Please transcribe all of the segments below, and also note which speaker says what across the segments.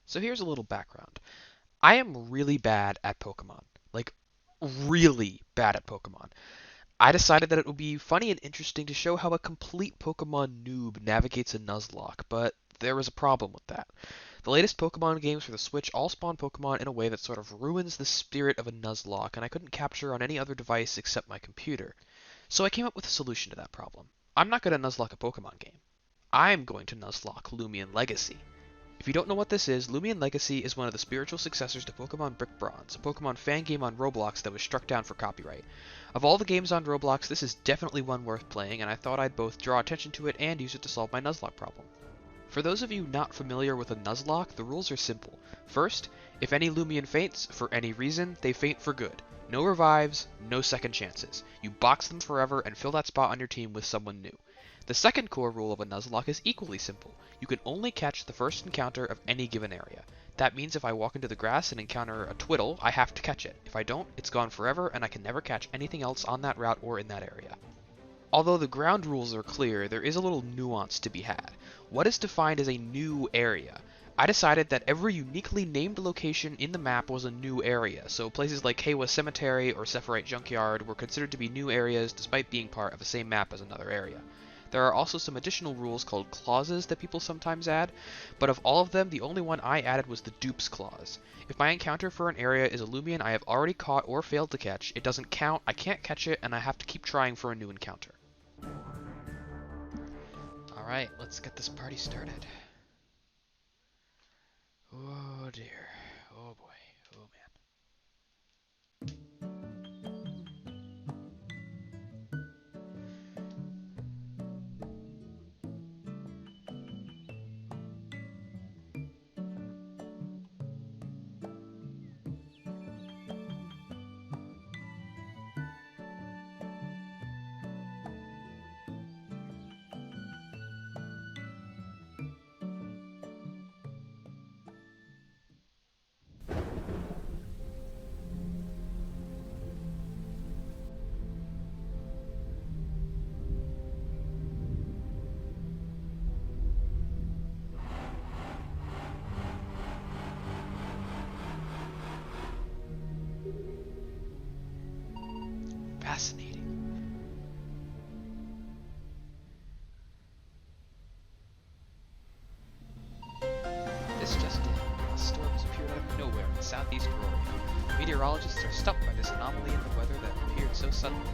Speaker 1: So here's a little background. I am really bad at Pokemon. Like, really bad at Pokemon. I decided that it would be funny and interesting to show how a complete Pokemon noob navigates a Nuzlocke, but there was a problem with that. The latest Pokemon games for the Switch all spawn Pokemon in a way that sort of ruins the spirit of a Nuzlocke, and I couldn't capture on any other device except my computer. So I came up with a solution to that problem. I'm not going to Nuzlocke a Pokemon game. I'm going to Nuzlocke Loomian Legacy. If you don't know what this is, Loomian Legacy is one of the spiritual successors to Pokemon Brick Bronze, a Pokemon fan game on Roblox that was struck down for copyright. Of all the games on Roblox, this is definitely one worth playing, and I thought I'd both draw attention to it and use it to solve my Nuzlocke problem. For those of you not familiar with a Nuzlocke, the rules are simple. First, if any Loomian faints, for any reason, they faint for good. No revives, no second chances. You box them forever and fill that spot on your team with someone new. The second core rule of a Nuzlocke is equally simple. You can only catch the first encounter of any given area. That means if I walk into the grass and encounter a Twiddle, I have to catch it. If I don't, it's gone forever and I can never catch anything else on that route or in that area. Although the ground rules are clear, there is a little nuance to be had. What is defined as a new area? I decided that every uniquely named location in the map was a new area, so places like Heiwa Cemetery or Sephirite Junkyard were considered to be new areas despite being part of the same map as another area. There are also some additional rules called clauses that people sometimes add, but of all of them, the only one I added was the dupes clause. If my encounter for an area is a Loomian I have already caught or failed to catch, it doesn't count, I can't catch it, and I have to keep trying for a new encounter. Alright, let's get this party started. Oh dear. Oh boy. Oh man. Fascinating. This just in. A storm has appeared out of nowhere in southeast Rory. Meteorologists are stumped by this anomaly in the weather that appeared so suddenly.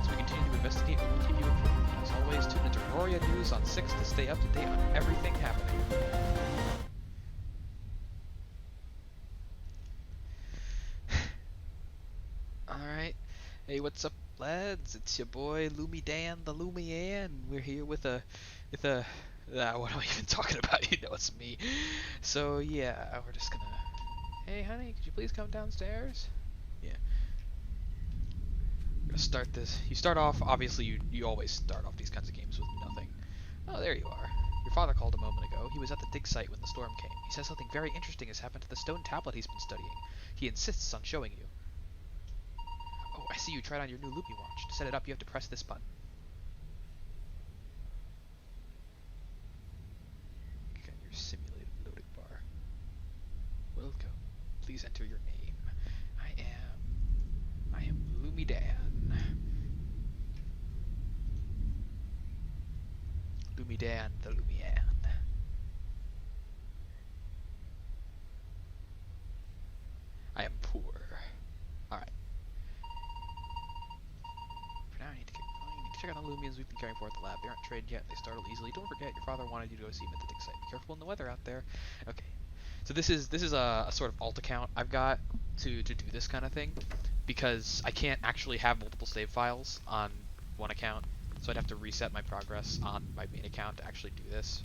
Speaker 1: As we continue to investigate, we will keep you informed. As always, tune into Roria News on 6 to stay up to date on everything happening. Alright. Hey, what's up, lads? It's your boy, Loomy Dan, the Loomian. We're here with a, what am I even talking about? You know it's me. So, yeah, we're just gonna... Hey, honey, could you please come downstairs? Yeah. We're gonna start this. You start off, obviously, you always start off these kinds of games with nothing. Oh, there you are. Your father called a moment ago. He was at the dig site when the storm came. He says something very interesting has happened to the stone tablet he's been studying. He insists on showing you. Oh, I see you tried on your new Loopy watch. To set it up, you have to press this button. Get your simulated loading bar. Welcome. Please enter your name. I am Loomy Dan. Loomy Dan, the Loomian. I am poor. Alright. For now, I need to check out the Loomians we've been caring for at the lab. They aren't trained yet. They startle easily. Don't forget, your father wanted you to go see him at the dig site. Be careful in the weather out there. Okay. So this is a sort of alt account I've got to do this kind of thing, because I can't actually have multiple save files on one account, so I'd have to reset my progress on my main account to actually do this.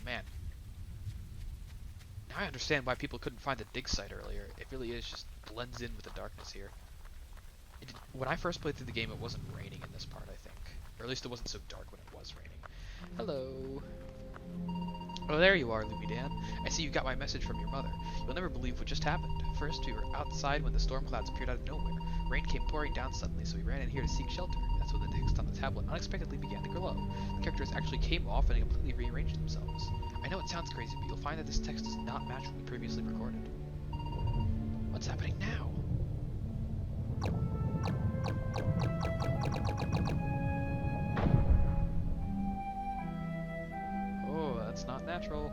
Speaker 1: Man. Now I understand why people couldn't find the dig site earlier. It really is just blends in with the darkness here. When I first played through the game, it wasn't raining in this part, I think. Or at least it wasn't so dark when it was raining. Hello. Oh, there you are, Loomy Dan. I see you got my message from your mother. You'll never believe what just happened. First, we were outside when the storm clouds appeared out of nowhere. Rain came pouring down suddenly, so we ran in here to seek shelter. minutes when the text on the tablet unexpectedly began to glow. The characters actually came off and completely rearranged themselves. I know it sounds crazy, but you'll find that this text does not match what we previously recorded. What's happening now? Oh, that's not natural.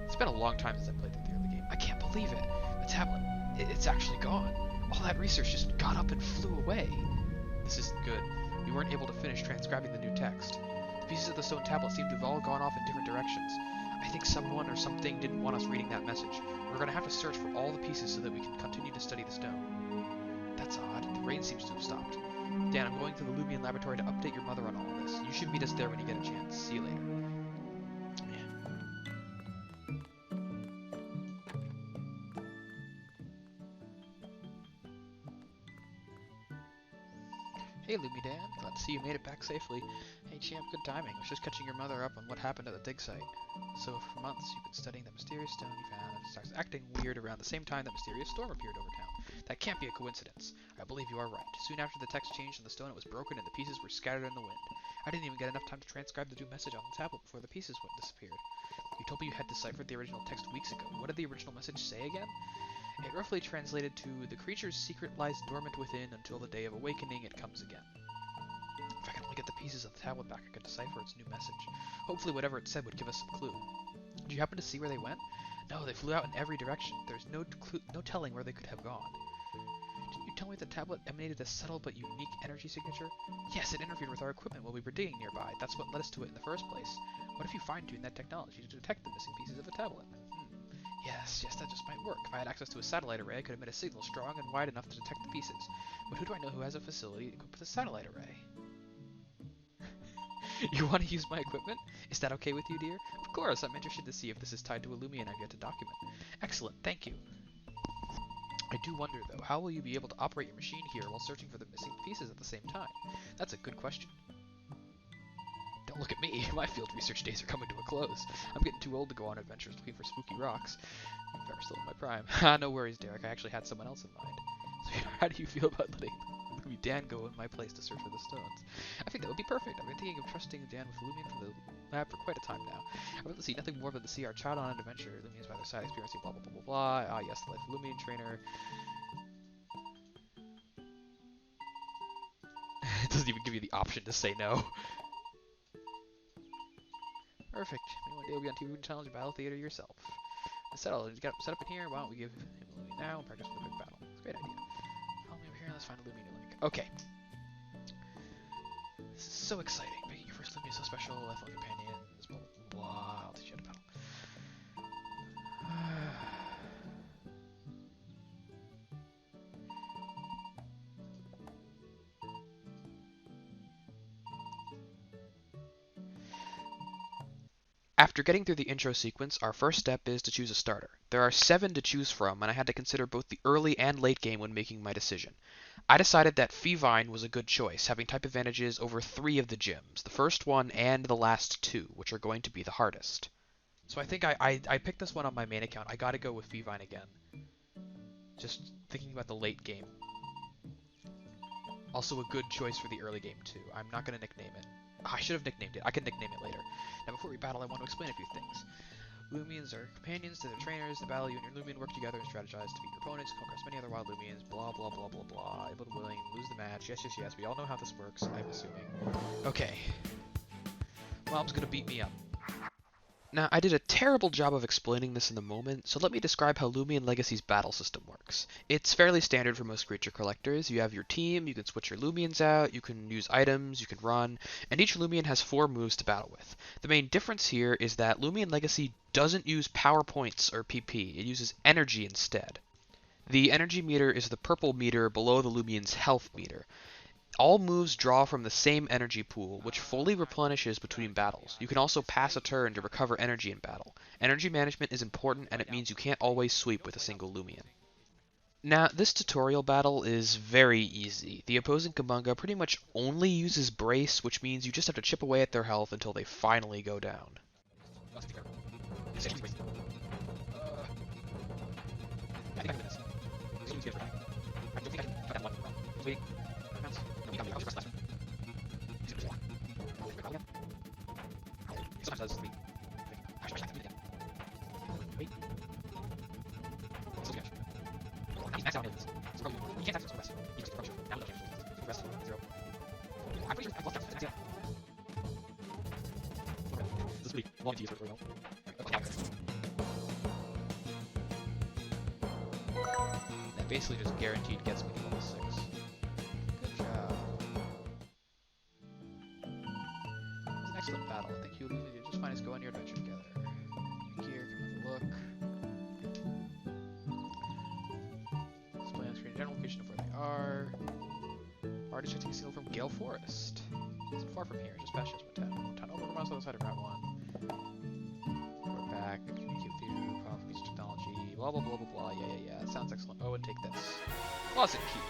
Speaker 1: It's been a long time since I played through the early game. I can't believe it. The tablet, it's actually gone. All that research just got up and flew away. This isn't good. We weren't able to finish transcribing the new text. The pieces of the stone tablet seem to have all gone off in different directions. I think someone or something didn't want us reading that message. We're going to have to search for all the pieces so that we can continue to study the stone. That's odd. The rain seems to have stopped. Dan, I'm going to the Loomian laboratory to update your mother on all of this. You should meet us there when you get a chance. See you later. Hey, Loomy Dan. Glad to see you made it back safely. Hey, champ, good timing. I was just catching your mother up on what happened at the dig site. So, for months, you've been studying the mysterious stone you found, and it starts acting weird around the same time that mysterious storm appeared over town. That can't be a coincidence. I believe you are right. Soon after the text changed on the stone, it was broken and the pieces were scattered in the wind. I didn't even get enough time to transcribe the new message on the tablet before the pieces disappeared. You told me you had deciphered the original text weeks ago. What did the original message say again? It roughly translated to, the creature's secret lies dormant within until the day of awakening it comes again. If I can only get the pieces of the tablet back, I could decipher its new message. Hopefully whatever it said would give us some clue. Did you happen to see where they went? No, they flew out in every direction. There's no telling where they could have gone. Didn't you tell me the tablet emanated a subtle but unique energy signature? Yes, it interfered with our equipment while we were digging nearby. That's what led us to it in the first place. What if you fine-tune that technology to detect the missing pieces of a tablet? Yes, that just might work. If I had access to a satellite array, I could emit a signal strong and wide enough to detect the pieces. But who do I know who has a facility equipped with a satellite array? You want to use my equipment? Is that okay with you, dear? Of course, I'm interested to see if this is tied to a Loomian I've yet to document. Excellent, thank you. I do wonder, though, how will you be able to operate your machine here while searching for the missing pieces at the same time? That's a good question. Don't look at me. My field research days are coming to a close. I'm getting too old to go on adventures looking for spooky rocks. I'm still in my prime. No worries, Derek. I actually had someone else in mind. So, how do you feel about letting Dan go in my place to search for the stones? I think that would be perfect. I've been thinking of trusting Dan with Loomian from the lab for quite a time now. I want to see nothing more but to see our child on an adventure. Loomians by their side, experiencing blah blah blah blah blah. Ah yes, the life of Loomian trainer. It doesn't even give you the option to say no. Perfect. Maybe one day we'll be on TV Challenge Battle Theater yourself. Settle. He's got it set up in here. Why don't we give him a Loomian now and practice for the quick battle? It's a great idea. Follow me over here and let's find a Loomian link. Okay. This is so exciting. Making your first Loomian so special. Lifelong companions. Blah blah blah. I'll teach you how to battle. After getting through the intro sequence, our first step is to choose a starter. There are 7 to choose from, and I had to consider both the early and late game when making my decision. I decided that Feevine was a good choice, having type advantages over 3 of the gyms, the first one and the last 2, which are going to be the hardest. So I think I picked this one on my main account. I gotta go with Feevine again. Just thinking about the late game. Also a good choice for the early game too. I'm not gonna nickname it. I should have nicknamed it. I can nickname it later. Now before we battle, I want to explain a few things. Loomians are companions to their trainers. The battle, you and your Loomian work together and strategize to beat your opponents, come across many other wild Loomians, blah blah blah blah blah. Able to willing, lose the match. Yes. We all know how this works, I'm assuming. Okay. Mom's gonna beat me up. Now, I did a terrible job of explaining this in the moment, so let me describe how Loomian Legacy's battle system works. It's fairly standard for most creature collectors. You have your team, you can switch your Loomians out, you can use items, you can run, and each Loomian has 4 moves to battle with. The main difference here is that Loomian Legacy doesn't use power points or PP, it uses energy instead. The energy meter is the purple meter below the Loomian's health meter. All moves draw from the same energy pool, which fully replenishes between battles. You can also pass a turn to recover energy in battle. Energy management is important, and it means you can't always sweep with a single Loomian. Now, this tutorial battle is very easy. The opposing Kabunga pretty much only uses Brace, which means you just have to chip away at their health until they finally go down. That basically just guaranteed gets me to level 6. Good job. It was an excellent battle. I think you will just find us go on your adventure together. Here, come have a look. Display on screen general location of where they are. Already detecting a signal from Gale Forest. Isn't far from here, just past Chestnut Town. Over the miles on the side of Route 1. We're back. Communicate with you. Powerful piece of technology. Blah blah blah blah blah. Yeah. That sounds excellent. Oh, and take this. Closet key.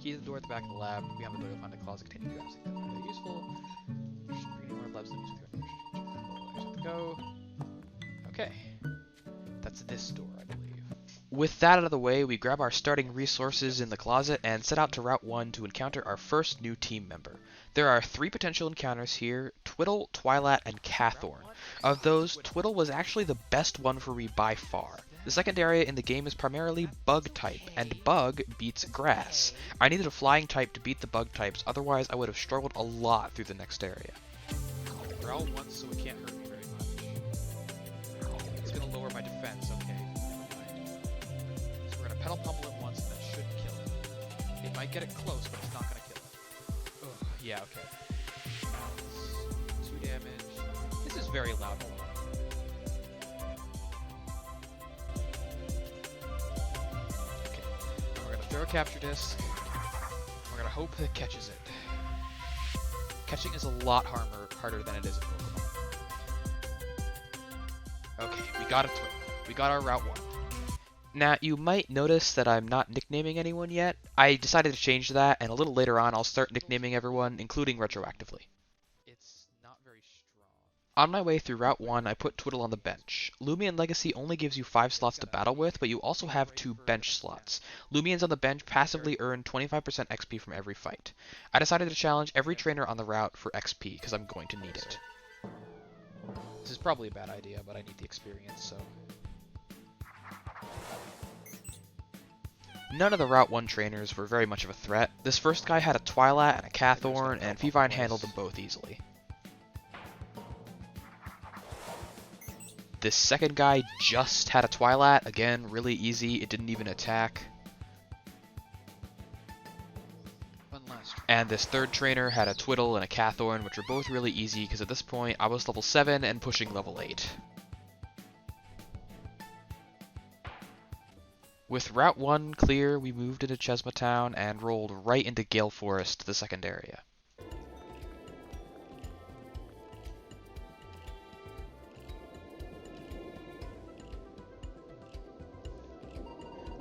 Speaker 1: Key to the door at the back of the lab. Behind the door you'll find a closet containing items that are really useful. Bringing more labs than use with your information. Go. Okay. That's this door, I believe. With that out of the way, we grab our starting resources in the closet and set out to Route 1 to encounter our first new team member. There are 3 potential encounters here, Twiddle, Twilat, and Cathorn. Of those, Twiddle was actually the best one for me by far. The second area in the game is primarily Bug type, and Bug beats Grass. I needed a flying type to beat the Bug types, otherwise I would have struggled a lot through the next area. Growl once so it can't hurt me very much. It's going to lower my defense, okay. Pedal pummel it once and that should kill it. It might get it close, but it's not going to kill it. Ugh, yeah, okay. 2 damage. This is very loud. Okay. Now we're going to throw a capture disc. We're going to hope that it catches it. Catching is a lot harder than it is in Pokemon. Okay, we got it through. We got our Route 1. Now, you might notice that I'm not nicknaming anyone yet. I decided to change that, and a little later on I'll start nicknaming everyone, including retroactively. It's not very strong. On my way through Route 1, I put Twiddle on the bench. Loomian Legacy only gives you 5 slots to battle with, but you also have 2 bench slots. Loomians on the bench passively earn 25% XP from every fight. I decided to challenge every trainer on the route for XP, because I'm going to need it. This is probably a bad idea, but I need the experience, so... None of the Route 1 trainers were very much of a threat. This first guy had a Twilat and a Cathorn, and Fevine handled them both easily. This second guy just had a Twilat, again, really easy, it didn't even attack. And this third trainer had a Twiddle and a Cathorn, which were both really easy, because at this point I was level 7 and pushing level 8. With Route 1 clear, we moved into Chestnut Town and rolled right into Gale Forest, the second area.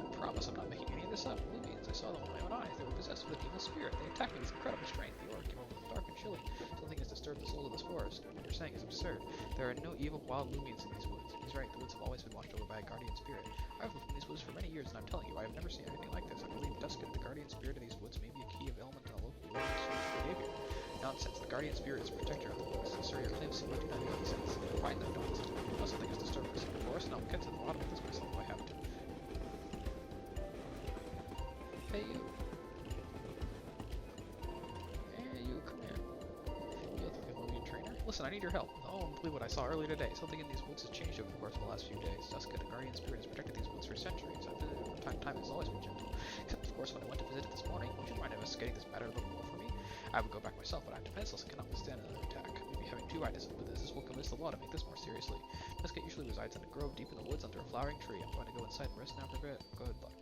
Speaker 1: I promise I'm not making any of this up. Loomians, I saw them with my own eyes. They were possessed with an evil spirit. They attacked me with incredible strength. The aura came over them dark and chilly. Something has disturbed the soul of this forest. What you're saying is absurd. There are no evil wild Loomians in these woods. He's right, the woods have always been watched over by a guardian spirit. I've lived in these woods for many years, and I'm telling you, I have never seen anything like this. I believe Duskin, the guardian spirit of these woods, may be a key of element in a local behavior. Nonsense, the guardian spirit is a protector of the woods. Sir, your claims seem to not make any sense. Find them, don't. Unless something has disturbed us in the forest, and I'll get to the bottom of this myself if I have to. Hey, you. Hey, you, come here. You look like a Loomian trainer. Listen, I need your help. Oh, I believe what I saw earlier today. Something in these woods has changed over the course of the last few days. Duskin, the guardian spirit, has protected these woods for centuries. I've visited from time to time, has always been gentle. Except, of course, when I went to visit it this morning. Would you mind investigating this matter a little more for me? I would go back myself, but I'm defenseless and cannot withstand another attack. Maybe having 2 items with this will convince the law to make this more seriously. Duskin usually resides in a grove deep in the woods under a flowering tree. I'm going to go inside and rest now for a bit. Good luck.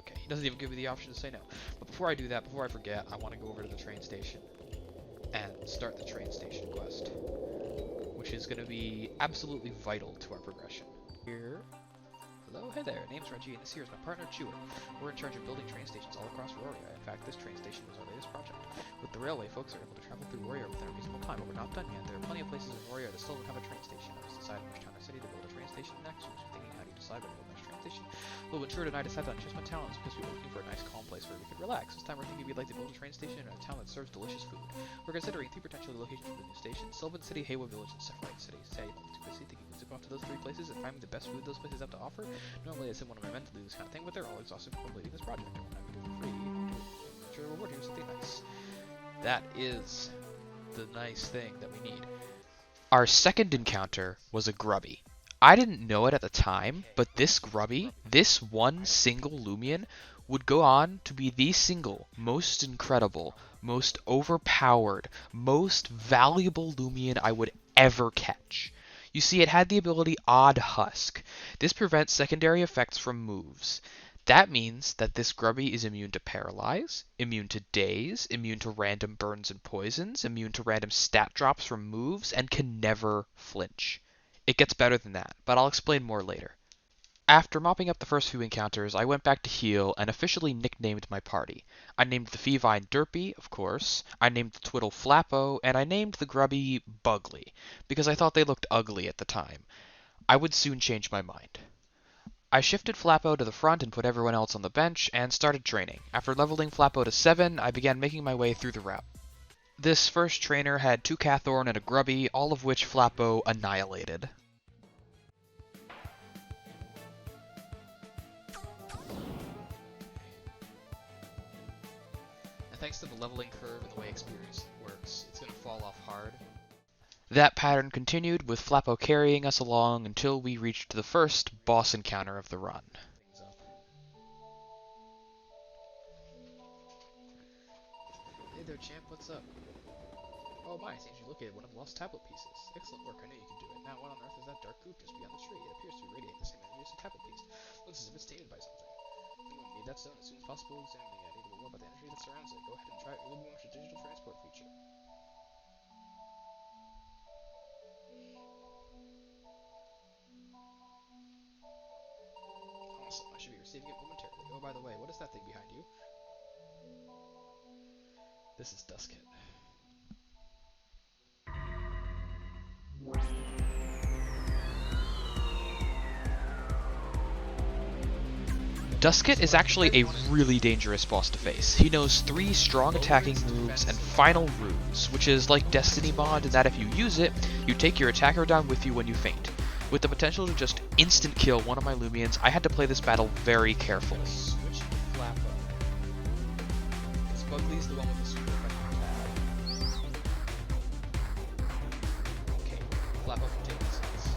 Speaker 1: Okay, he doesn't even give me the option to say no. But before I do that, before I forget, I want to go over to the train station and start the train station quest, which is going to be absolutely vital to our progression. Here. Hello, hey there, name's Reggie, and this here is my partner, Chewer. We're in charge of building train stations all across Roria. In fact, this train station was our latest project. With the railway, folks are able to travel through Roria within a reasonable time, but we're not done yet. There are plenty of places in Roria that still don't have a train station. I was deciding which town or city to build a train station next. We were thinking, how do you decide where to build the next train station? Well, when Stuart and I decided on Chestnut Town, it's because we were looking for a nice, calm place where we could relax. This time we're thinking we'd like to build a train station in a town that serves delicious food. We're considering 3 potential locations for the new station: Sylvan City, Haywood Village, and Sephiroth City. Say, too busy thinking we zip off to those 3 places and find me the best food those places have to offer? Normally, I said one of my men to do this kind of thing, but they're all exhausted from completing this project. They won't have me do it for free. I'm sure reward you something nice. That is the nice thing that we need. Our second encounter was a grubby. I didn't know it at the time, but this grubby, this one single Loomian, would go on to be the single most incredible, most overpowered, most valuable Loomian I would ever catch. You see, it had the ability Odd Husk. This prevents secondary effects from moves. That means that this grubby is immune to paralyze, immune to daze, immune to random burns and poisons, immune to random stat drops from moves, and can never flinch. It gets better than that, but I'll explain more later. After mopping up the first few encounters, I went back to heal and officially nicknamed my party. I named the Feevine Derpy, of course, I named the Twiddle Flappo, and I named the Grubby Bugly, because I thought they looked ugly at the time. I would soon change my mind. I shifted Flappo to the front and put everyone else on the bench, and started training. After leveling Flappo to 7, I began making my way through the route. This first trainer had 2 Cathorn and a Grubby, all of which Flappo annihilated. And thanks to the leveling curve and the way experience works, it's going to fall off hard. That pattern continued, with Flappo carrying us along until we reached the first boss encounter of the run. Hey there, champ, what's up? Oh my, it seems you located one of the lost tablet pieces. Excellent work, I knew you could do it. Now, what on earth is that dark goop just beyond the tree? It appears to be radiating the same energy as the tablet piece. Looks as if it's tainted by something. Need that stone as soon as possible. Examining it, I need to know more about the energy that surrounds it. Go ahead and try it. Loomian Legacy's digital transport feature. Awesome, I should be receiving it momentarily. Oh, by the way, what is that thing behind you? This is Duskit. Duskit is actually a really dangerous boss to face. He knows 3 strong attacking moves and final ruse, which is like Destiny Bond in that if you use it, you take your attacker down with you when you faint. With the potential to just instant kill one of my Loomians, I had to play this battle very carefully. Switch to Flappo. Because Bugly's the one with the super effective attack. Okay, Flappo can take this.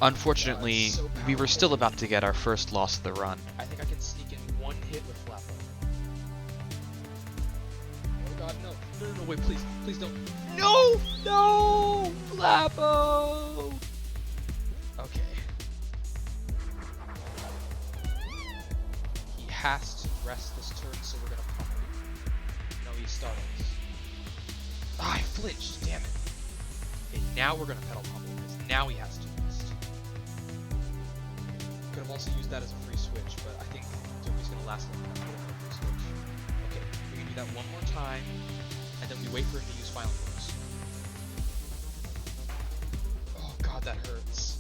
Speaker 1: Unfortunately, we were still about to get our first loss of the run. I think I can sneak in 1 hit with Flappo. Oh god, no. No, wait, please don't. No! No! Flappo! Okay. He has to rest this turn, so we're gonna pump him. No, he startles. Ah, I flinched, damn it. Okay, now we're gonna pedal pump him, because now he has to rest. Could have also used that as a free switch, but I think Derpy's gonna last long enough for a free switch. Okay, we're gonna do that one more time, and then we wait for him to use final moves. Oh god, that hurts.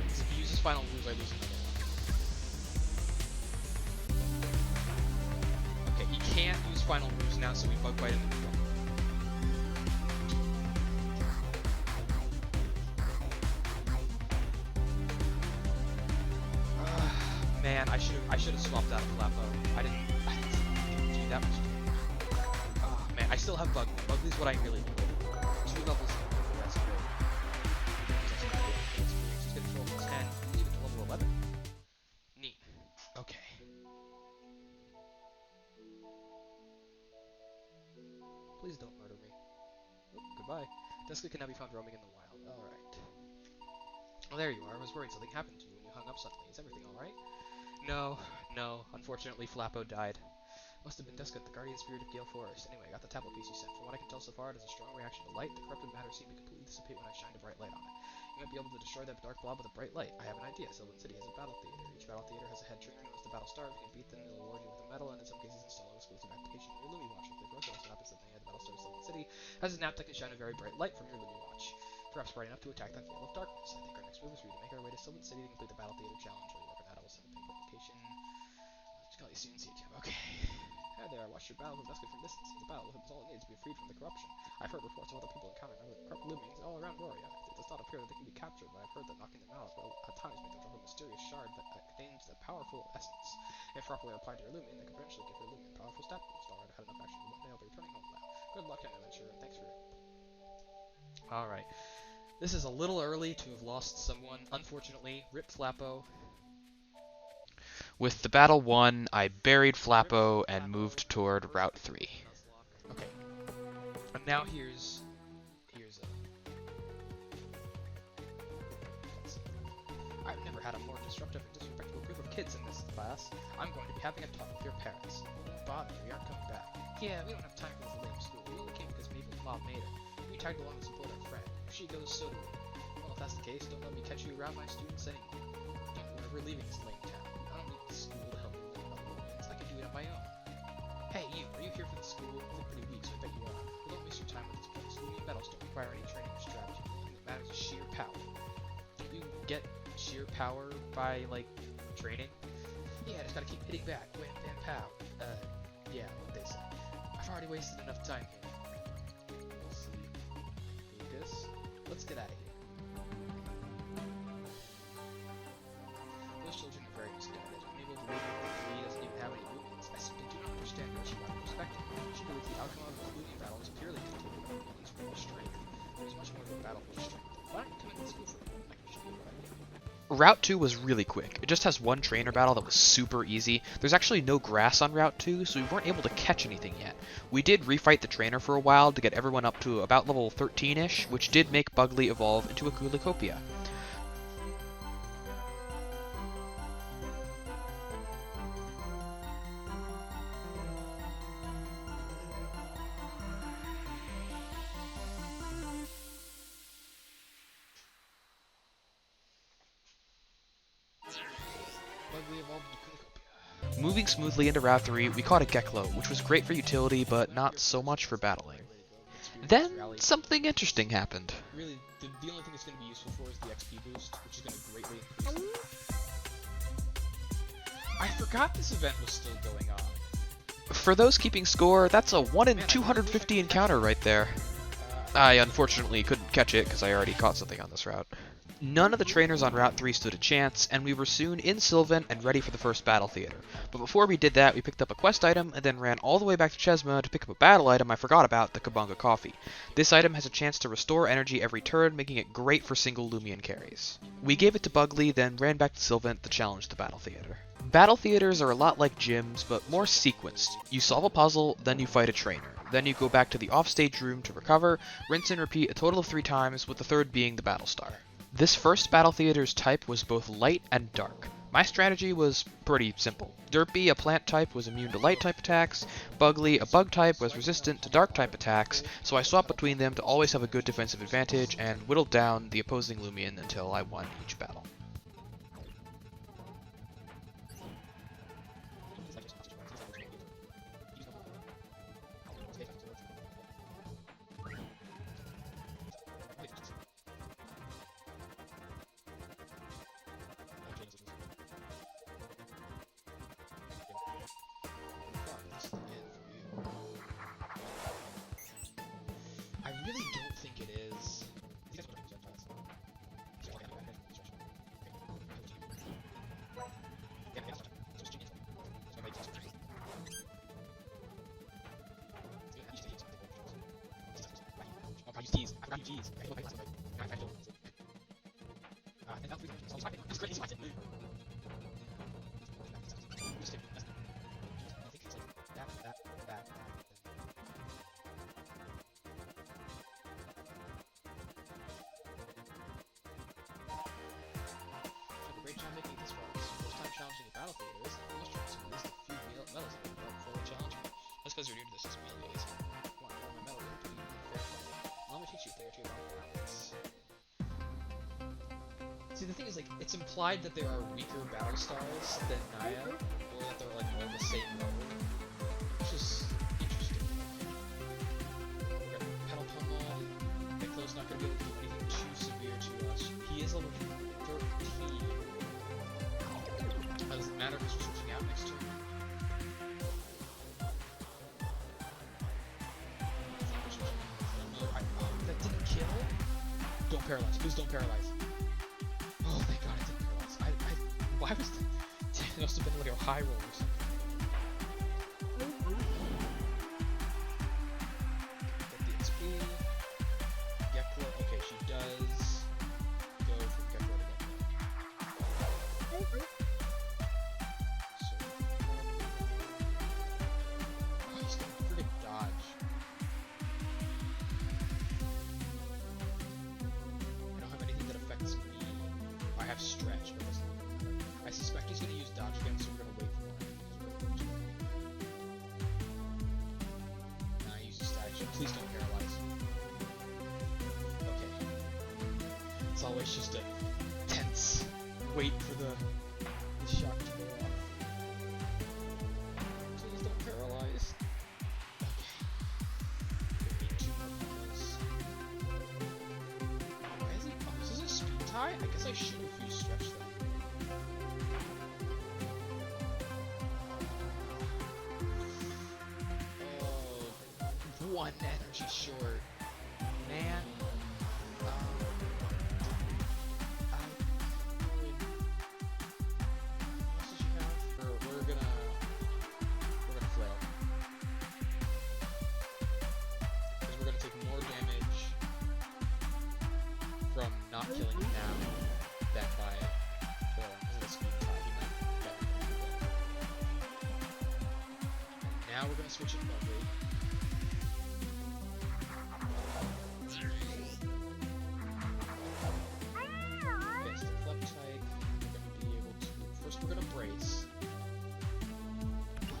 Speaker 1: If he uses final moves, I lose another one. Okay, he can't use final moves now, so we bug bite him in the front. Man, I should have swapped out of Flappo. I didn't do that much damage. Oh man, I still have Bugly. Bugly's what I really need. 2 levels in, that's great. He's gonna go level 10, even to level 11. Neat. Okay. Please don't murder me. Oh, goodbye. Duskit can now be found roaming in the wild. Alright. Well, there you are. I was worried something happened to you when you hung up suddenly. Is everything alright? No. Unfortunately, Flappo died. Must have been Duskit, the guardian spirit of Gale Forest. Anyway, I got the tablet piece you sent. From what I can tell so far, it has a strong reaction to light. The corrupted matter seemed to completely dissipate when I shined a bright light on it. You might be able to destroy that dark blob with a bright light. I have an idea. Sylvan City has a battle theater. Each battle theater has a head trainer known as the battle star. If you can beat them, they'll award you with a medal, and in some cases install an exclusive application in your Lumi Watch. If they broke, it also happens that the battle star of Sylvan City has a snap that can shine a very bright light from your Lumi Watch. Perhaps bright enough to attack that veil of darkness. I think our next move is for you to make our way to Sylvan City to complete the battle theater challenge. While you work on that, I will send a ping publication. Call you soon, see you. Okay. Hi there, I watched your battle with Duskit from distance. The battle was all it needs to be freed from the corruption. I've heard reports of other people encountering corrupt Loomians all around Gloria. If it does not appear that they can be captured, but I've heard that knocking them out will at times make them drop a mysterious shard that contains the powerful essence. If properly applied to your Loomian, they could eventually give your Loomian powerful stat boost. Alright, I had enough action for one day, I'll be returning home now. Good luck on your adventure, and thanks for your help. Alright. This is a little early to have lost someone, unfortunately. Rip Flappo. With the battle won, I buried Flappo and moved toward Route 3. Okay. And now here's I've never had a more disruptive and disrespectful group of kids in this class. I'm going to be having a talk with your parents. Don't bother, we aren't coming back. Yeah, we don't have time for this lame school. We only came because Mabel's mom made her. We tagged along to support our friend. If she goes, so do we. Well, if that's the case, don't let me catch you around my students anymore. Don't worry, we're leaving this lame town. I don't need the school to help me learn about Loomians. I can do it on my own. Hey, you, are you here for the school? You look pretty weak, so I bet you are. Well, don't waste your time with this place. Loomian battles don't require any training or strategy. The only thing that matters is sheer power. Don't you get sheer power by, like, training? Yeah, just gotta keep hitting back. Wham, bam, pow. Yeah, what they say. I've already wasted enough time here. We'll see. Lucas, let's get out of here. Those children are very misguided. Mabel believes that 3 doesn't even have any Loomians. I simply do not understand where she got her perspective. She believes the outcome of the Loomian battle is purely dictated by Loomian's raw strength. There's much more to a battle for strength. Why don't you come into the school for a moment? I can show you what I mean. Route 2 was really quick. It just has one trainer battle that was super easy. There's actually no grass on Route 2, so we weren't able to catch anything yet. We did refight the trainer for a while to get everyone up to about level 13-ish, which did make Bugly evolve into a Kulikopia. Moving smoothly into Route 3, we caught a Geklo, which was great for utility, but not so much for battling. Then, something interesting happened. Really, the only thing it's going to be useful for is the XP boost, which is going to greatly increase it. I forgot this event was still going on. For those keeping score, that's a 1 in 250 encounter right there. I unfortunately couldn't catch it because I already caught something on this route. None of the trainers on Route 3 stood a chance, and we were soon in Sylvan and ready for the first battle theater. But before we did that, we picked up a quest item, and then ran all the way back to Chesma to pick up a battle item I forgot about, the Kabunga Coffee. This item has a chance to restore energy every turn, making it great for single Loomian carries. We gave it to Bugly, then ran back to Sylvan to challenge the battle theater. Battle theaters are a lot like gyms, but more sequenced. You solve a puzzle, then you fight a trainer. Then you go back to the offstage room to recover, rinse and repeat a total of 3 times, with the third being the battle star. This first battle theater's type was both light and dark. My strategy was pretty simple. Derpy, a plant type, was immune to light type attacks, Bugly, a bug type, was resistant to dark type attacks, so I swapped between them to always have a good defensive advantage and whittled down the opposing Loomian until I won each battle. I really don't think it is. Great job making this far. This is your first time challenging the battle theaters. You must try some of these few medals that you before we challenge you. That's because you're new to this system, anyways. Want to my medal, you have to be fair fighter. Let me teach you a thing or two about balance. See, the thing is, like, it's implied that there are weaker battle styles than Naya, or that they're, like, all the same level. Which is interesting. We're gonna pedal pummel. Piccolo's not gonna be able to do anything too severe to us. He is level 13. Does it matter if he's switching out next turn? That didn't kill? don't paralyze. Please don't paralyze. Oh, thank God it didn't paralyze. Why was it must have been like a high roll or something. Get the XP. Geklo. Okay, she does go from Geklo to Geklo. So, he's gonna freaking dodge. I don't have anything that affects me. I have stretch, but that's not gonna matter. I suspect he's gonna use dodge again, so we're gonna wait for him. Nah, he uses statue. Please don't paralyze. Okay. It's always just a tense wait for the shock to go off. Please don't paralyze. Okay. We need 2 more heals. Why is he? Oh, is this a speed tie? I guess I should have used stretch then. Oh, 1 energy short. Man. What did you have? We're gonna flail. Because we're gonna take more damage from not killing him now than by flailing. This is a speed tie. He might get me. And now we're gonna switch it lovely. Against the flip type, we're gonna be able to. First, we're gonna brace.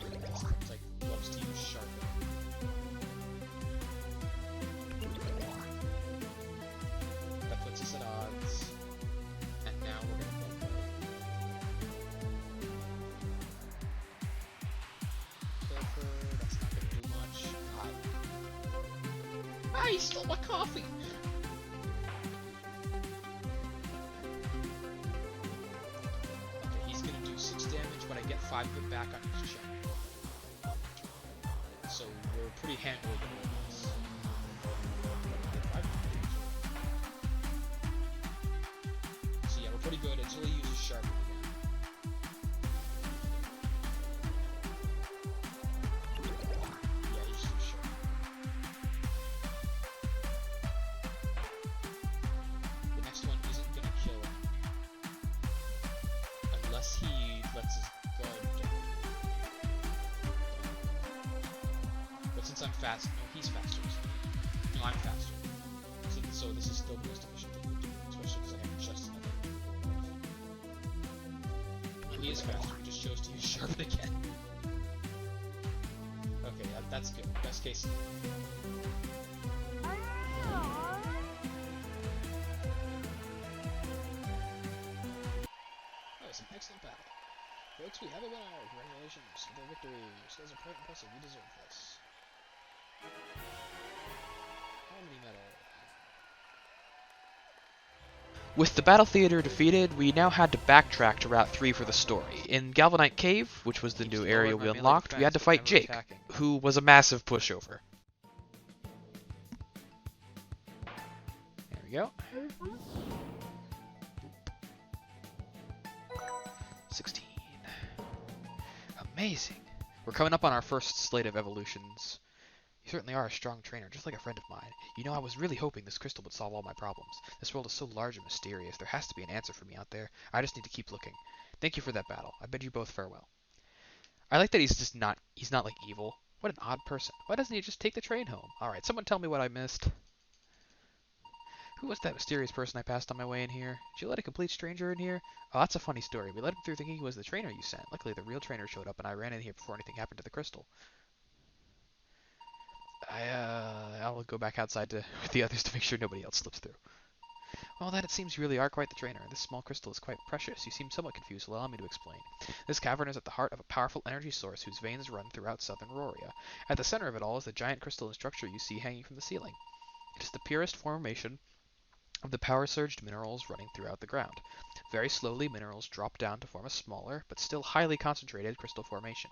Speaker 1: Against the type loves to use sharpen. That puts us at odds. And now we're gonna go for Pilfer. That's not gonna do much. Ah, he stole my coffee! Okay, he's gonna do 6 damage, but I get 5 of it back on each check. So we're pretty handily gonna win this. So yeah, we're pretty good until he uses sharpen again. Yeah, he just used sharpen. The next one isn't gonna kill him. Unless he lets his guard down. But since I'm fast, no, he's faster. No, I'm faster. So this is still the most efficient thing to do, especially because I have just enough. And he is faster, he just chose to use sharpen again. Okay, that's good. Best case scenario. That was an excellent battle. Folks, we have a winner! Congratulations for the victory! You guys are quite impressive, you deserve this. Harmony medal. With the battle theater defeated, we now had to backtrack to Route 3 for the story. In Galvanite Cave, which was the new area we unlocked, we had to fight Jake, who was a massive pushover. There we go. 16. Amazing. We're coming up on our first slate of evolutions. You certainly are a strong trainer, just like a friend of mine. You know, I was really hoping this crystal would solve all my problems. This world is so large and mysterious. There has to be an answer for me out there. I just need to keep looking. Thank you for that battle. I bid you both farewell. I like that he's not like evil. What an odd person. Why doesn't he just take the train home? Alright, someone tell me what I missed. Who was that mysterious person I passed on my way in here? Did you let a complete stranger in here? Oh, that's a funny story. We let him through thinking he was the trainer you sent. Luckily, the real trainer showed up and I ran in here before anything happened to the crystal. I'll go back outside with the others to make sure nobody else slips through. Well, then it seems you really are quite the trainer. This small crystal is quite precious. You seem somewhat confused. Allow me to explain. This cavern is at the heart of a powerful energy source whose veins run throughout southern Roria. At the center of it all is the giant crystalline structure you see hanging from the ceiling. It is the purest formation of the power-surged minerals running throughout the ground. Very slowly, minerals drop down to form a smaller, but still highly concentrated crystal formation.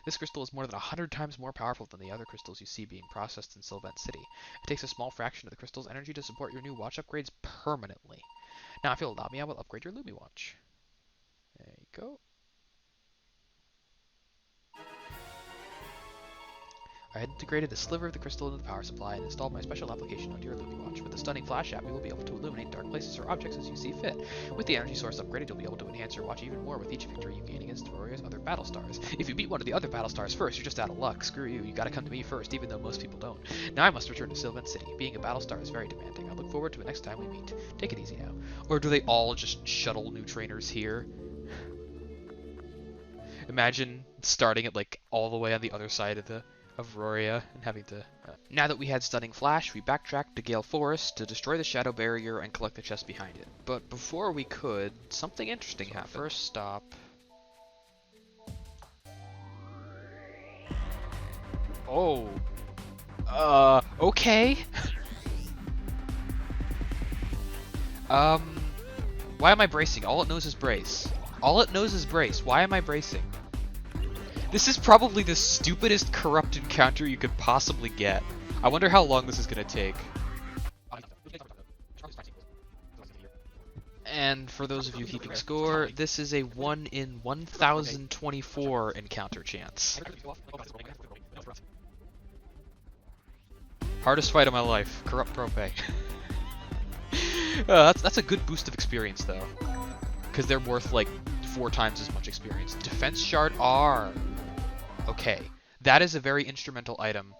Speaker 1: This crystal is more than 100 times more powerful than the other crystals you see being processed in Sylvan City. It takes a small fraction of the crystal's energy to support your new watch upgrades permanently. Now, if you'll allow me, I will upgrade your Lumi watch. There you go. I had integrated a sliver of the crystal into the power supply and installed my special application onto your Lumi watch. With the stunning flash app, you will be able to illuminate dark places or objects as you see fit. With the energy source upgraded, you'll be able to enhance your watch even more with each victory you gain against Aurora's other battle stars. If you beat one of the other battle stars first, you're just out of luck. Screw you, you gotta come to me first, even though most people don't. Now I must return to Sylvan City. Being a battle star is very demanding. I look forward to it next time we meet. Take it easy now. Or do they all just shuttle new trainers here? Imagine starting it like all the way on the other side of Aurora and having to... Now that we had Stunning Flash, we backtracked to Gale Forest to destroy the Shadow Barrier and collect the chest behind it. But before we could, something interesting happened. First stop... Oh. Okay. Why am I bracing? All it knows is brace. All it knows is brace. Why am I bracing? This is probably the stupidest corrupt encounter you could possibly get. I wonder how long this is going to take. And for those of you keeping score, this is a 1 in 1024 encounter chance. Hardest fight of my life. Corrupt Propay. That's a good boost of experience, though. Because they're worth, like, 4 times as much experience. Defense Shard R. Okay, that is a very instrumental item,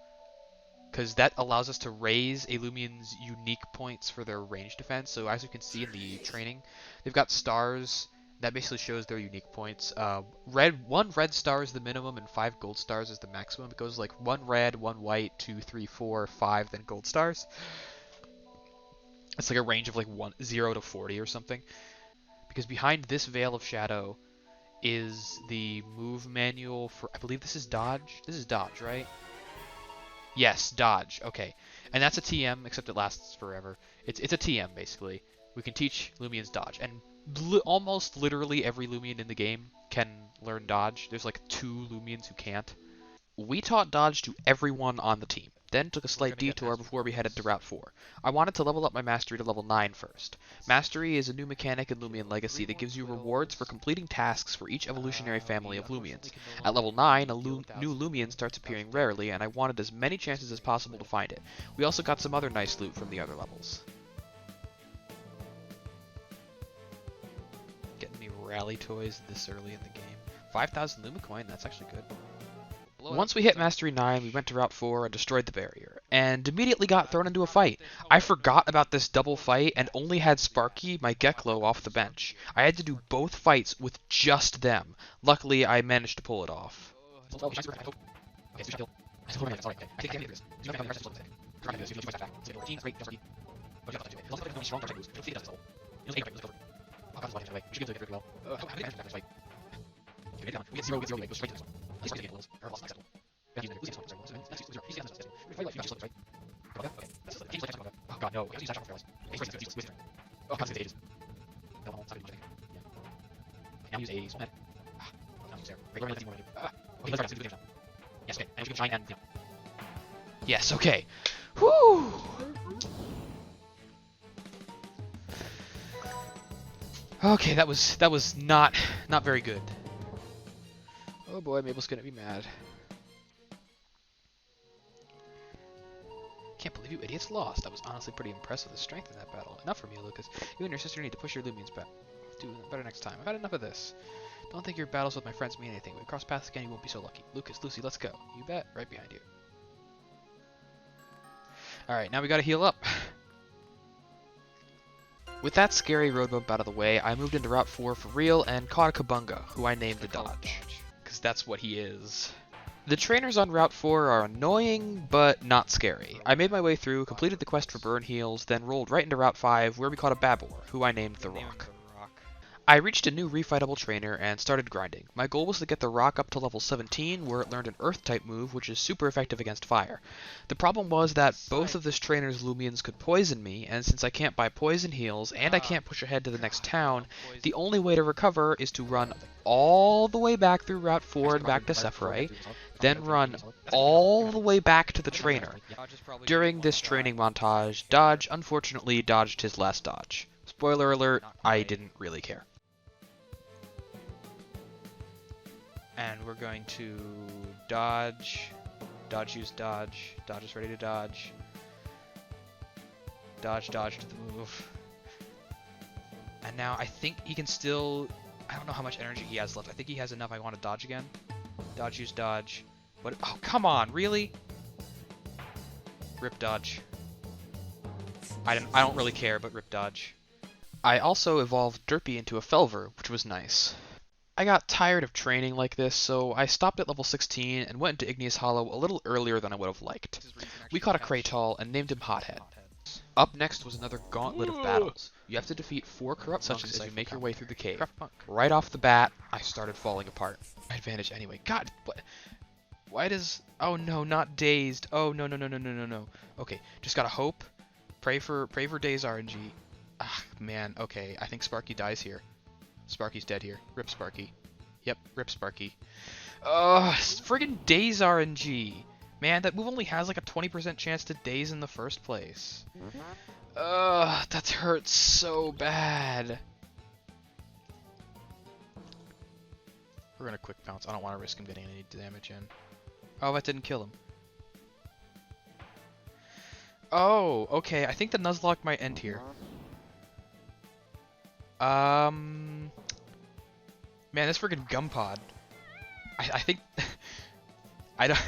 Speaker 1: because that allows us to raise a Loomian's unique points for their range defense. So as you can see in the training, they've got stars. That basically shows their unique points. 1 red star is the minimum, and 5 gold stars is the maximum. It goes like 1 red, 1 white, 2, 3, 4, 5, then gold stars. It's like a range of like 0 to 40 or something. Because behind this Veil of Shadow is the move manual for, I believe this is dodge? This is dodge, right? Yes, dodge. Okay. And that's a TM, except it lasts forever. It's a TM, basically. We can teach Loomians dodge. And almost literally every Loomian in the game can learn dodge. There's like 2 Loomians who can't. We taught dodge to everyone on the team, then took a slight detour before we headed to Route 4. I wanted to level up my Mastery to level 9 first. Mastery is a new mechanic in Loomian Legacy that gives you rewards for completing tasks for each evolutionary family of Loomians. At level 9, a new Loomian starts appearing rarely, and I wanted as many chances as possible to find it. We also got some other nice loot from the other levels. Getting me rally toys this early in the game. 5,000 Luma coin, that's actually good. Once we hit Mastery 9, we went to Route 4 and destroyed the barrier, and immediately got thrown into a fight. I forgot about this double fight and only had Sparky, my Geklo, off the bench. I had to do both fights with just them. Luckily, I managed to pull it off. Oh god, no. Yes, okay. Whew! Okay, that was not very good. Oh boy, Mabel's gonna be mad. Can't believe you idiots lost. I was honestly pretty impressed with the strength in that battle. Enough from you, Lucas. You and your sister need to push your Loomians back. Do better next time. I've had enough of this. Don't think your battles with my friends mean anything. When we cross paths again, you won't be so lucky. Lucas, Lucy, let's go. You bet. Right behind you. Alright, now we gotta heal up. With that scary road bump out of the way, I moved into Route 4 for real and caught a Kabunga, who I named the Dodge. Because that's what he is. The trainers on Route 4 are annoying, but not scary. I made my way through, completed the quest for burn heals, then rolled right into Route 5, where we caught a Babor, who I named the Rock. I reached a new refightable trainer and started grinding. My goal was to get the rock up to level 17, where it learned an earth-type move, which is super effective against fire. The problem was that both of this trainer's Loomians could poison me, and since I can't buy poison heals, and I can't push ahead to the next town, the only way to recover is to run all the way back through Route 4 and back to Sephiroth, then run all the way back to the trainer. During this training montage, Dodge unfortunately dodged his last dodge. Spoiler alert, I didn't really care. And we're going to dodge, use dodge, dodge is ready to dodge, dodge to the move. And now I think he can still, I don't know how much energy he has left. I think he has enough. I want to dodge again. Dodge, use dodge. But, oh, come on, really? Rip dodge. I don't really care, but rip dodge. I also evolved Derpy into a Felver, which was nice. I got tired of training like this, so I stopped at level 16 and went into Igneous Hollow a little earlier than I would have liked. We caught a Kratal and named him Hothead. Up next was another gauntlet of battles. You have to defeat 4 corrupt monks as you make your way through the cave. Right off the bat, I started falling apart. My advantage anyway. God, what? Why does... Oh no, not dazed. Oh no. Okay, just gotta hope. Pray for Daze RNG. Ah, man, okay. I think Sparky dies here. Sparky's dead here. Rip Sparky. Yep, rip Sparky. Friggin' Daze RNG. Man, that move only has like a 20% chance to daze in the first place. That hurts so bad. We're gonna quick bounce. I don't want to risk him getting any damage in. Oh, that didn't kill him. Oh, okay. I think the Nuzlocke might end here. Man, this friggin' Gumpod. I think... I don't...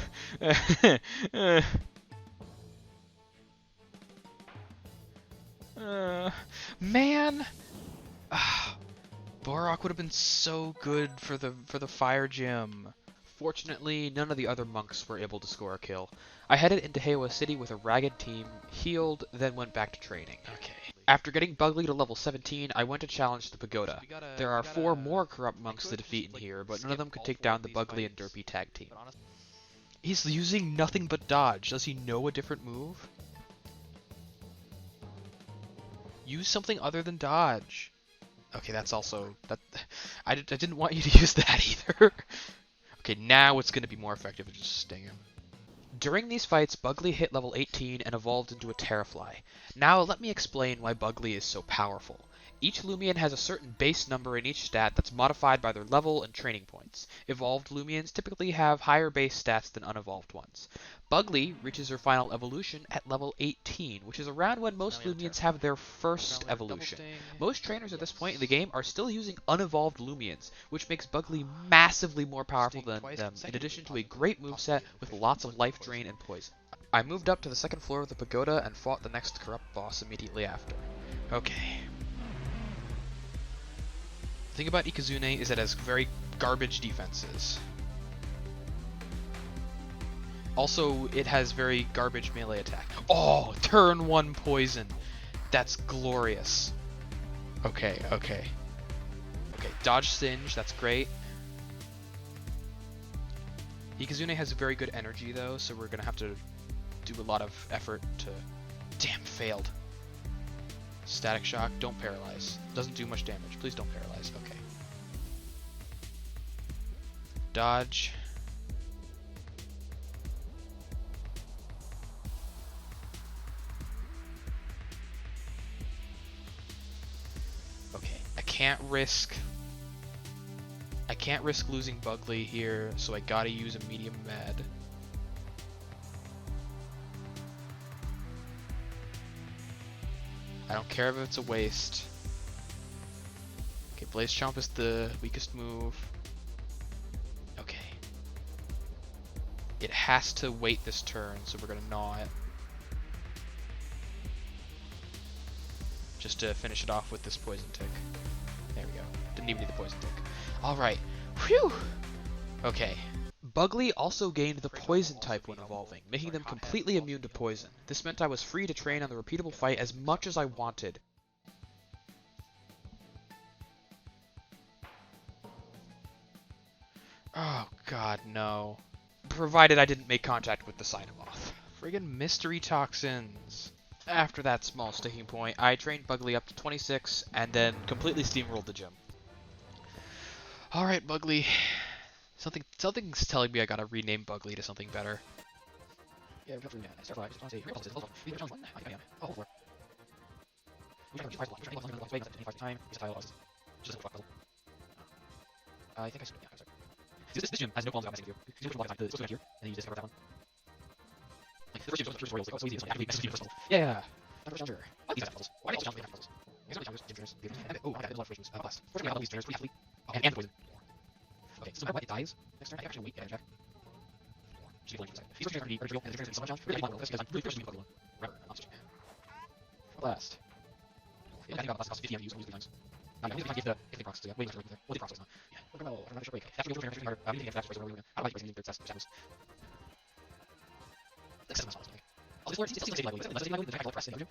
Speaker 1: Man! Borok would have been so good for the fire gym. Fortunately, none of the other monks were able to score a kill. I headed into Heiwa City with a ragged team, healed, then went back to training. Okay. After getting Bugly to level 17, I went to challenge the Pagoda. There are 4 more corrupt monks to defeat in here, but none of them could take down the Bugly and Derpy tag team. He's using nothing but dodge. Does he know a different move? Use something other than dodge. Okay, that's also... I didn't want you to use that either. Okay, now it's going to be more effective to just sting him. During these fights, Bugly hit level 18 and evolved into a Terrafly. Now let me explain why Bugly is so powerful. Each Loomian has a certain base number in each stat that's modified by their level and training points. Evolved Loomians typically have higher base stats than unevolved ones. Bugly reaches her final evolution at level 18, which is around when most Loomians have their first evolution. Most trainers at this point in the game are still using unevolved Loomians, which makes Bugly massively more powerful than them, in addition to a great moveset with lots of life drain and poison. I moved up to the second floor of the Pagoda and fought the next corrupt boss immediately after. Okay. The thing about Ikazune is that it has very garbage defenses. Also, it has very garbage melee attack. Oh, turn 1 poison. That's glorious. Okay. Dodge Singe, that's great. Ikazune has very good energy though, so we're gonna have to do a lot of effort to... Damn, failed. Static Shock, don't paralyze. Doesn't do much damage. Please don't paralyze. Okay. Dodge. Okay, I can't risk losing Bugly here, so I gotta use a medium med. I don't care if it's a waste. Okay, Blaze Chomp is the weakest move. Okay. It has to wait this turn, so we're gonna gnaw it. Just to finish it off with this Poison Tick. There we go. Didn't even need the Poison Tick. Alright. Whew! Okay. Bugly also gained the Poison type when evolving, making them completely immune to poison. This meant I was free to train on the repeatable fight as much as I wanted. Oh god, no. Provided I didn't make contact with the Cyanomoth. Friggin' mystery toxins. After that small sticking point, I trained Bugly up to 26 and then completely steamrolled the gym. Alright, Bugly. Something's telling me I gotta rename Bugly to something better. Yeah, we're going to start just want to say, we have one. I am. Oh, for. We have 25 blocks. We're trying to block way up to 25 time. Use a tile losses. Just a block puzzle. I think I should. Yeah, I'm sorry. This gym has no qualms about messing with you. You can push a block at a time. It's supposed to be here, and then you just cover that one. Like, the first tutorial was like, oh, so easy. It's like, actually, message you first puzzle. Yeah. First challenger. I like these puzzles. Why do they all puzzles? These are the challengers, gym trainers, oh, okay, there's a lot of frustrations. Blast. Fortunately, I have all these trainers pretty heavily. Oh, and the poison. Okay, so no matter what, it dies. Next turn, I actually wait, yeah, check. She's going to the side. These trainers are pretty trivial, and the trainers are so much challenge. Really big one, because I'm really pushing the Pokemon. Forever, I'm not switching. Blast. Yeah, I think Blast costs 50 MUs, only 3 times. No, only 3 times if they procs, so yeah, way much there. Well, they procs, so it's not. Yeah, we're going to another short break. That's really trainers are, we didn't get that, so we're going to. I don't like the success, shadows. Like, 7 months, okay. I'll just learn, it's like safety liability, unless it's safety liability, then I have to press it,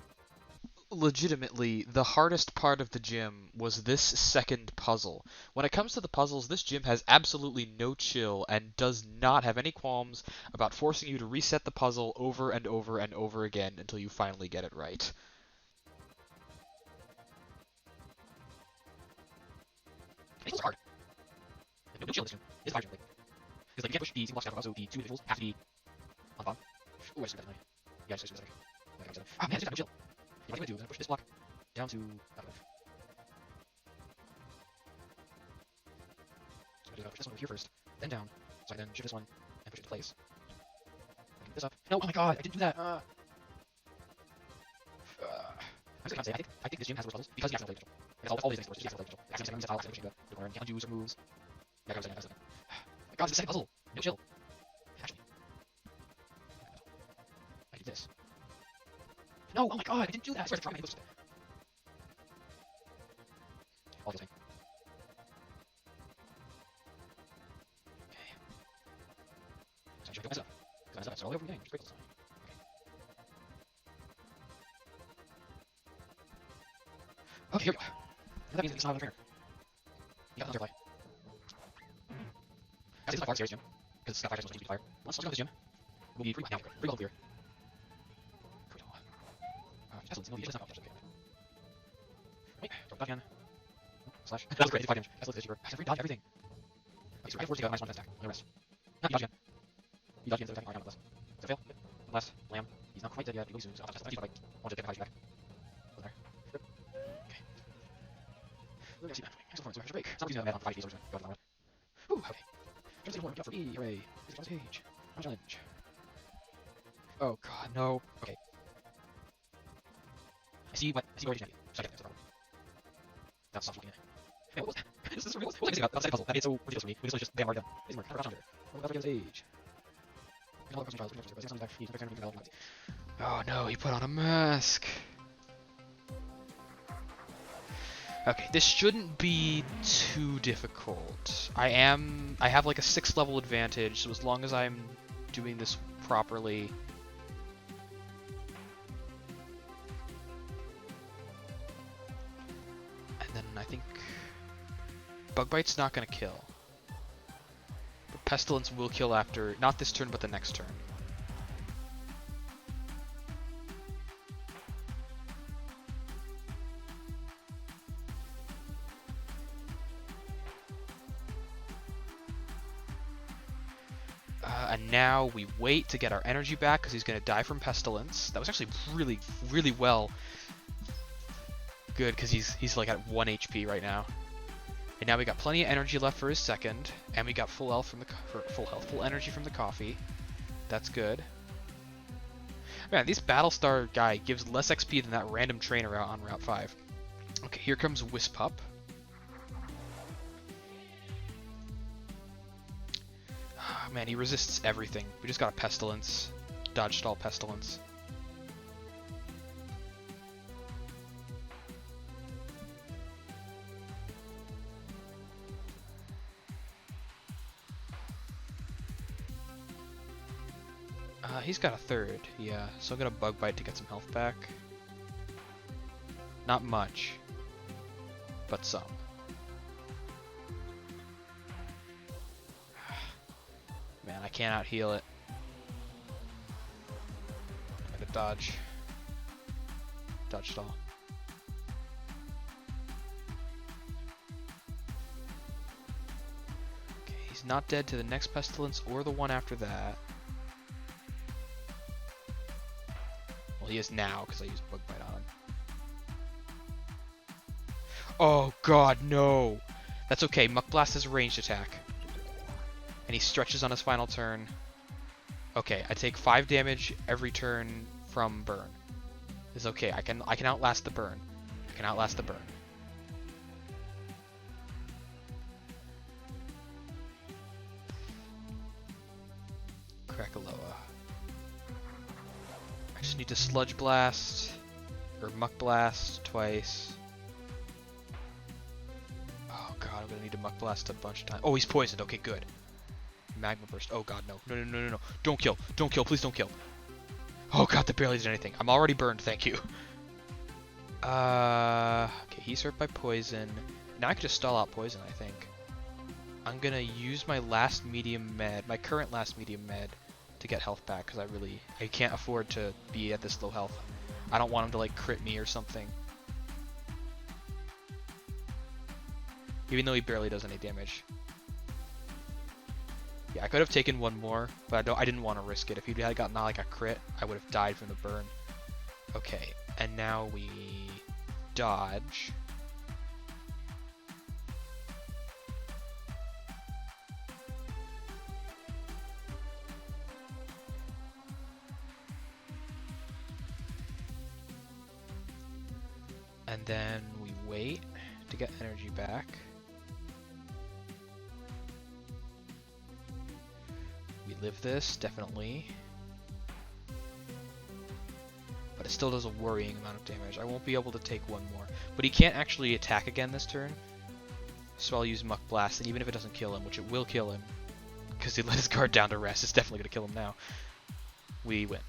Speaker 1: legitimately, the hardest part of the gym was this second puzzle. When it comes to the puzzles, this gym has absolutely no chill and does not have any qualms about forcing you to reset the puzzle over and over and over again until you finally get it right. It's hard. No chill in this gym. It's hard, like, because like you can't push the single blocks down, but also the 2 individuals have to be on bottom. Ooh, I just screwed that. Yeah, I just screwed that. Ah, man, it's just no chill. What I'm gonna do is I'm gonna push this block down to that left. So I'm gonna push this one over here first, then down, so I then shift this one and push it into place. Bring this up. No, oh my god, I didn't do that. I'm just gonna say, I think this gym has the worst puzzles because you have to play digital. It's always nice to play digital. Actually, I'm tile, pushing the corner, and can't do some moves. Yeah, I got it. My god, it's the second puzzle. No chill. Actually, I did this. No, oh my god, I didn't do that. I swear to try my English. All feels pain. Okay. So I'm sure I mess up. Because I mess up, so all over the game, which is great. Okay, here we go. And that means it's not a trainer. You got the butterfly. This is by far the scariest gym, because Scout Fire just wants to fire. Once you go to this gym, we'll be pretty well clear. Excellent, no, just not okay. Right, drop dodge again. Slash. That was great, 5 damage. Excellent, this is cheaper. I have dodge everything. Okay, so right forward to go, minus 1 attack. No rest. No, you dodge again. You dodge again, so attacking Argon with less. Does that fail? One less. Lamb. He's not quite dead yet, he will soon, so I'll just like, I want to take the back. Go there. Okay. Let's see that. Excellent, so extra break. Somebody's gonna have on 5 days, so we're gonna go to the one. Whew, okay. Just a for me, hooray. This is on stage. One challenge. Oh god, no. Okay. I see where he's champion. So I get there, that's not looking at it. Hey, what was that? What was I missing about the second puzzle? That made it so ridiculous for me. We just bam, already done. It's more. Crouch under. What about the stage? Oh no, he put on a mask. Okay, this shouldn't be too difficult. I have like a 6th level advantage, so as long as I'm doing this properly. And then I think Bug Bite's not gonna kill. But Pestilence will kill after, not this turn, but the next turn. And now we wait to get our energy back because he's going to die from Pestilence. That was actually really, really well. Good, because he's like at 1 HP right now. And now we got plenty of energy left for his second, and we got full health from full energy from the coffee. That's good. Man, this Battlestar guy gives less XP than that random trainer out on Route 5. Okay, here comes Wispup. Man, he resists everything. We just got a Pestilence. Dodge stall Pestilence. He's got a 3rd, yeah. So I'm gonna Bug Bite to get some health back. Not much, but some. cannot heal it. I gotta dodge. Dodge stall. Okay, he's not dead to the next pestilence or the one after that. Well, he is now because I used bug bite on him. Oh god, no! That's okay, Muck Blast is a ranged attack. And he stretches on his final turn. Okay, I take 5 damage every turn from burn. It's okay, I can outlast the burn. I can outlast the burn. Krakaloa. I just need to Sludge Blast or Muck Blast twice. Oh god, I'm gonna need to Muck Blast a bunch of times. Oh, he's poisoned. Okay, good. Magma Burst. Oh god, no. No, no, no, no, no. Don't kill. Don't kill. Please don't kill. Oh god, that barely did anything. I'm already burned, thank you. Okay, he's hurt by poison. Now I can just stall out poison, I think. I'm gonna use my last medium med, my current last medium med, to get health back, because I can't afford to be at this low health. I don't want him to, like, crit me or something. Even though he barely does any damage. Yeah, I could have taken one more, but I didn't want to risk it. If he had gotten like a crit, I would have died from the burn. Okay, and now we dodge. And then we wait to get energy back. We live this, definitely. But it still does a worrying amount of damage. I won't be able to take one more. But he can't actually attack again this turn. So I'll use Muck Blast, and even if it doesn't kill him, which it will kill him, because he let his guard down to rest, it's definitely going to kill him now. We win.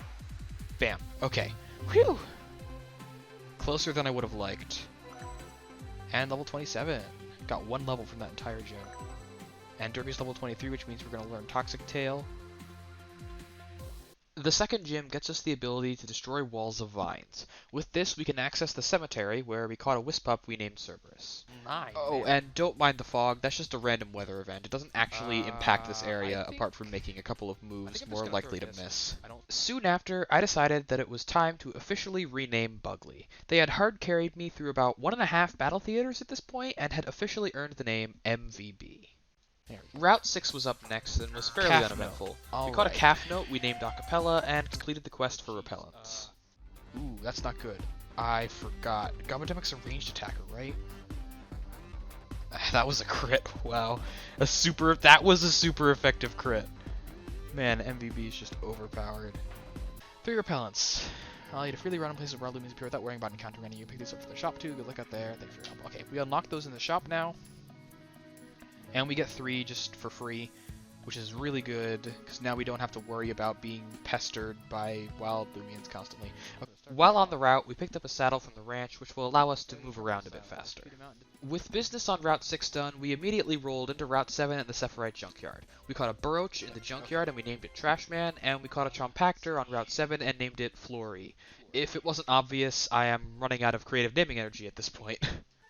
Speaker 1: Bam. Okay. Whew! Closer than I would have liked. And level 27. Got 1 level from that entire gym. And Derby's level 23, which means we're going to learn Toxic Tail. The second gym gets us the ability to destroy walls of vines. With this, we can access the cemetery, where we caught a Wispup we named Cerberus. Oh, and don't mind the fog, that's just a random weather event. It doesn't actually impact this area, apart from making a couple of moves more likely to miss. Soon after, I decided that it was time to officially rename Bugley. They had hard-carried me through about 1.5 battle theaters at this point, and had officially earned the name MVB. Route 6 was up next and was fairly uneventful. We caught a calf note we named Acapella and completed the quest for repellents. Ooh, that's not good. I forgot. Gobodemic's a ranged attacker, right? That was a crit. Wow. That was a super effective crit. Man, MVB is just overpowered. 3 repellents. Allow you to freely run in places where Loomians appear without worrying about encountering any. You pick these up from the shop too. Good luck out there. Thanks for your help. Okay, we unlock those in the shop now. And we get 3 just for free, which is really good, because now we don't have to worry about being pestered by wild Loomians constantly. While on the route, we picked up a saddle from the ranch, which will allow us to move around a bit faster. With business on Route 6 done, we immediately rolled into Route 7 at the Sephirite Junkyard. We caught a Burroach in the junkyard and we named it Trashman, and we caught a Chompactor on Route 7 and named it Flory. If it wasn't obvious, I am running out of creative naming energy at this point.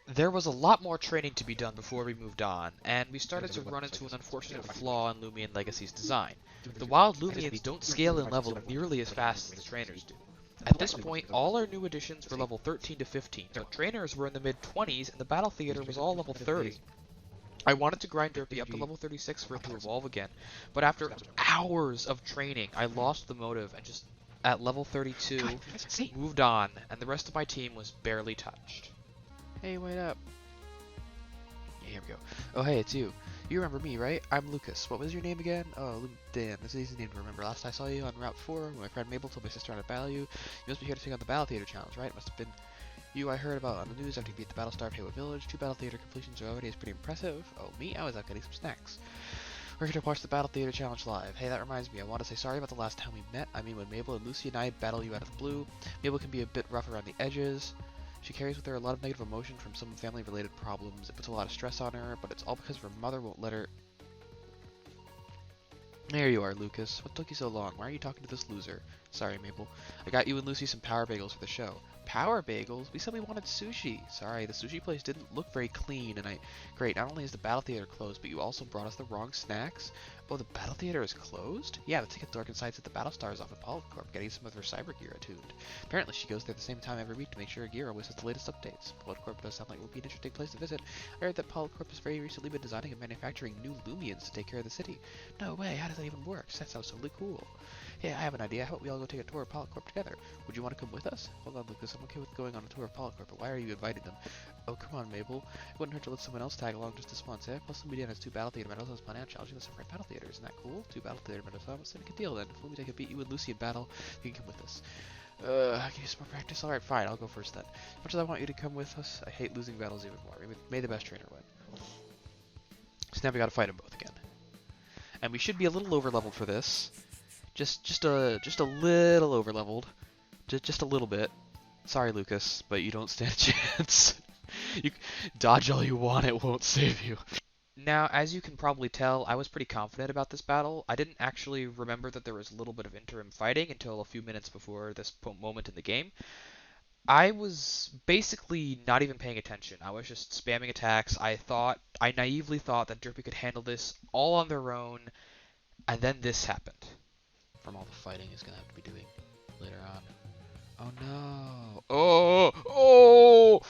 Speaker 1: There was a lot more training to be done before we moved on, and we started to run into an unfortunate flaw in Loomian Legacy's design. The wild Loomians don't scale in level nearly as fast as the trainers do. At this point, all our new additions were level 13 to 15, so trainers were in the mid-20s, and the battle theater was all level 30. I wanted to grind Derpy up to level 36 for it to evolve again, but after hours of training, I lost the motive and just, at level 32, moved on, and the rest of my team was barely touched. Hey, wait up. Yeah, here we go. Oh, hey, it's you. You remember me, right? I'm Lucas. What was your name again? Oh, Dan. That's an easy name to remember. Last I saw you on Route 4, when my friend Mabel told my sister on a battle you. You must be here to take on the Battle Theater Challenge, right? It must have been you I heard about on the news after you beat the Battlestar Haywood Village. 2 Battle Theater completions already is pretty impressive. Oh, me? I was out getting some snacks. We're here to watch the Battle Theater Challenge live. Hey, that reminds me, I want to say sorry about the last time we met. I mean, when Mabel and Lucy and I battle you out of the blue. Mabel can be a bit rough around the edges. She carries with her a lot of negative emotion from some family-related problems. It puts a lot of stress on her, but it's all because her mother won't let her... There you are, Lucas. What took you so long? Why are you talking to this loser? Sorry, Mabel. I got you and Lucy some power bagels for the show. Power bagels? We said we wanted sushi. Sorry, the sushi place didn't look very clean, and Great, not only is the battle theater closed, but you also brought us the wrong snacks? Oh, the battle theater is closed? Yeah, the ticket dark inside's at the Battlestar is off at Polycorp, getting some of her cyber gear attuned. Apparently, she goes there the same time every week to make sure her gear always has the latest updates. Polycorp does sound like it would be an interesting place to visit. I heard that Polycorp has very recently been designing and manufacturing new Loomians to take care of the city. No way, how does that even work? That sounds totally cool. Yeah, I have an idea. How about we all go take a tour of Polycorp together? Would you want to come with us? Hold on, Lucas. I'm okay with going on a tour of Polycorp, but why are you inviting them? Oh, come on, Mabel. It wouldn't hurt to let someone else tag along just this once, eh? Plus, Loomian has 2 Battle Theater medals as planning on challenging the separate Battle Theater. Isn't that cool? 2 Battle Theater medals. Well, let's make a deal then. If Loomian can beat you and Lucy in battle, you can come with us. I can use some more practice. Alright, fine. I'll go first then. As much as I want you to come with us, I hate losing battles even more. May the best trainer win. So now we gotta fight them both again. And we should be a little over-leveled for this. Just a little over-leveled. Just a little bit. Sorry, Lucas, but you don't stand a chance. You dodge all you want, it won't save you. Now, as you can probably tell, I was pretty confident about this battle. I didn't actually remember that there was a little bit of interim fighting until a few minutes before this moment in the game. I was basically not even paying attention. I was just spamming attacks. I naively thought that Derpy could handle this all on their own, and then this happened. From all the fighting he's gonna have to be doing later on. Oh no! Oh! Oh!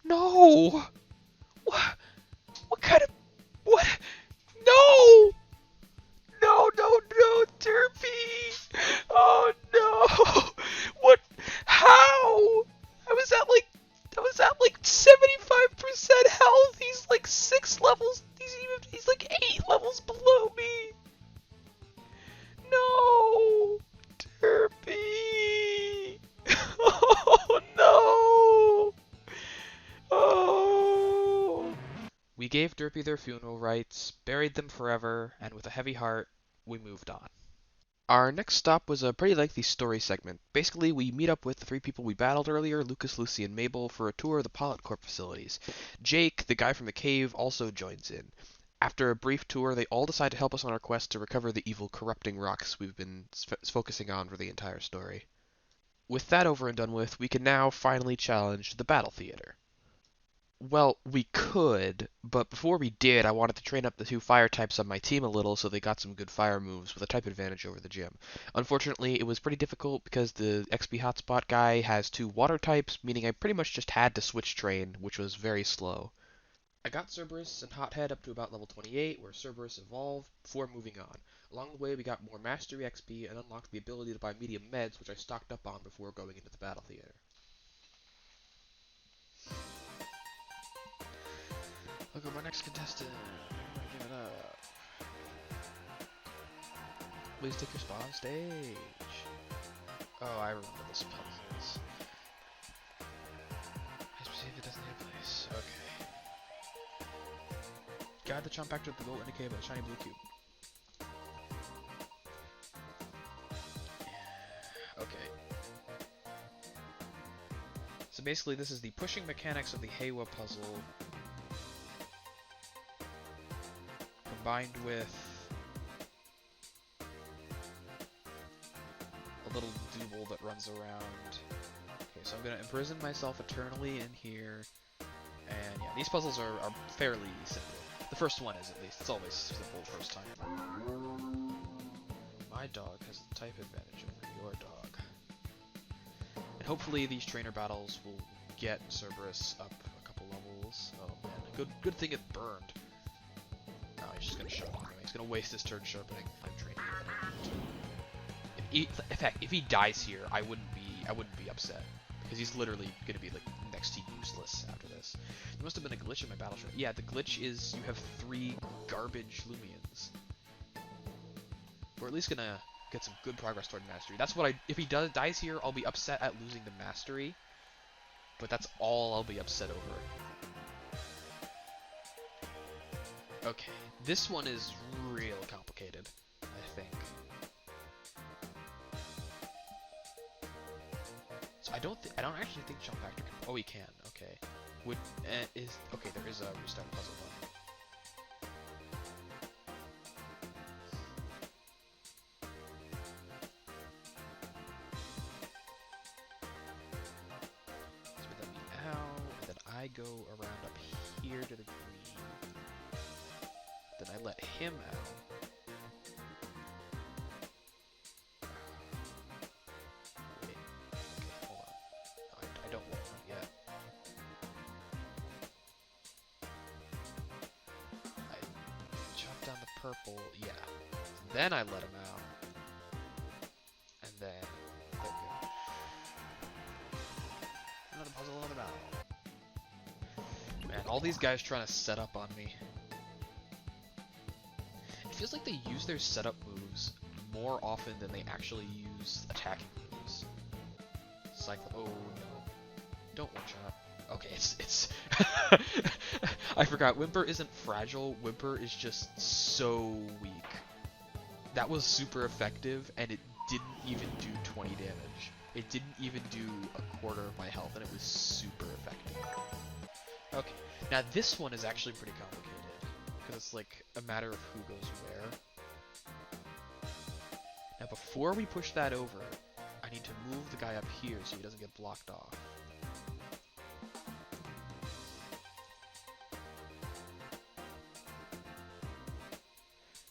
Speaker 1: No! What? What kind of... What? No! No, no, no, Derpy! Oh no! What? How? I was at like 75% health. He's like 6 levels. He's like 8 levels below me. No, Derpy. Oh no. Oh. We gave Derpy their funeral rites, buried them forever, and with a heavy heart, we moved on. Our next stop was a pretty lengthy story segment. Basically, we meet up with the 3 people we battled earlier, Lucas, Lucy, and Mabel, for a tour of the Polycorp facilities. Jake, the guy from the cave, also joins in. After a brief tour, they all decide to help us on our quest to recover the evil corrupting rocks we've been focusing on for the entire story. With that over and done with, we can now finally challenge the Battle Theater. Well, we could, but before we did, I wanted to train up the 2 fire types on my team a little so they got some good fire moves with a type advantage over the gym. Unfortunately, it was pretty difficult because the XP hotspot guy has 2 water types, meaning I pretty much just had to switch train, which was very slow. I got Cerberus and Hothead up to about level 28, where Cerberus evolved, before moving on. Along the way, we got more Mastery XP and unlocked the ability to buy medium meds, which I stocked up on before going into the Battle Theater. Look at my next contestant. Give it up. Please take your spot on stage. Oh, I remember this puzzles. Let's see if it doesn't have place. Okay. Guide the chomp back to the goal indicated by the shiny blue cube. Okay. So basically, this is the pushing mechanics of the Heiwa puzzle combined with a little Dooble that runs around. Okay, so I'm gonna imprison myself eternally in here, and yeah, these puzzles are fairly simple. The first one is, at least. It's always simple the first time. My dog has the type advantage over your dog. And hopefully these trainer battles will get Cerberus up a couple levels. Oh man, good thing it burned. No, he's just gonna sharpen anyway. He's gonna waste his turn sharpening. I'm training him. In fact, if he dies here, I wouldn't be upset, because he's literally gonna be like next to useless after this. There must have been a glitch in my battle shard. Yeah, the glitch is you have 3 garbage Loomians. We're at least gonna get some good progress toward mastery. That's what if he dies here, I'll be upset at losing the mastery, but that's all I'll be upset over. Okay, this one is real complicated, I think. So I don't actually think Jump Factor can. Oh, he can. okay. Would is okay? There is a restart puzzle button. So that me out, and then I go around up here to the green. Then I let him out. Wait. Okay, hold on. No, I don't let him out yet. I chop down the purple, yeah. Then I let him out. And then, there we go. Another puzzle, another battle. Man, all these guys trying to set up on me. It feels like they use their setup moves more often than they actually use attacking moves. Oh no. Don't one shot. Okay, it's I forgot, Whimper isn't fragile, Whimper is just so weak. That was super effective, and it didn't even do 20 damage. It didn't even do a quarter of my health, and it was super effective. Okay, now this one is actually pretty complicated, because it's like a matter of who goes where. Now before we push that over, I need to move the guy up here so he doesn't get blocked off.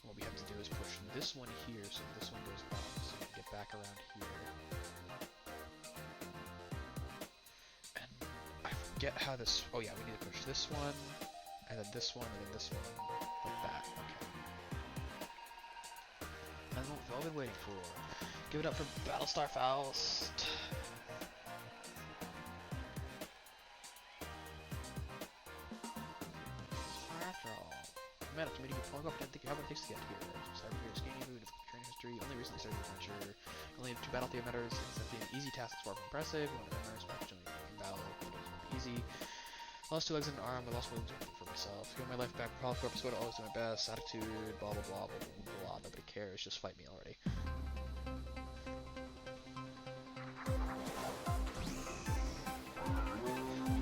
Speaker 1: What we have to do is push this one here so this one goes up, so we can get back around here. And I forget how this... Oh yeah, we need to push this one, and then this one, and then this one, like that. Okay. That's what we've all been waiting for. Give it up for Battlestar Faust. After all, man, after meeting you long ago, I didn't think you have what it takes to get here. Cyber here, scanning food, training history, only recently started the adventure. Only have 2 battle theater matters, since being an easy task is far from impressive. You want to remember, especially in battle, it was easy. I lost 2 legs and an arm, I lost one for myself. Give my life back, Power Corpus, go to always do my best, attitude, blah blah blah blah blah blah, nobody cares, just fight me already.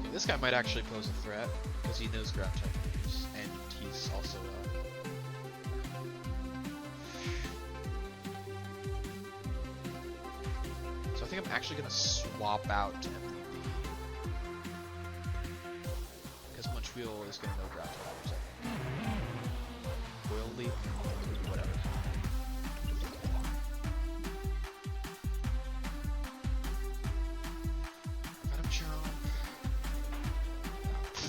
Speaker 1: Okay, this guy might actually pose a threat, because he knows ground type moves, and he's also so I think I'm actually gonna swap out to MVP. Because Munchwheel is gonna know ground type moves, I think. Oil Leap, whatever. Venom Chomp.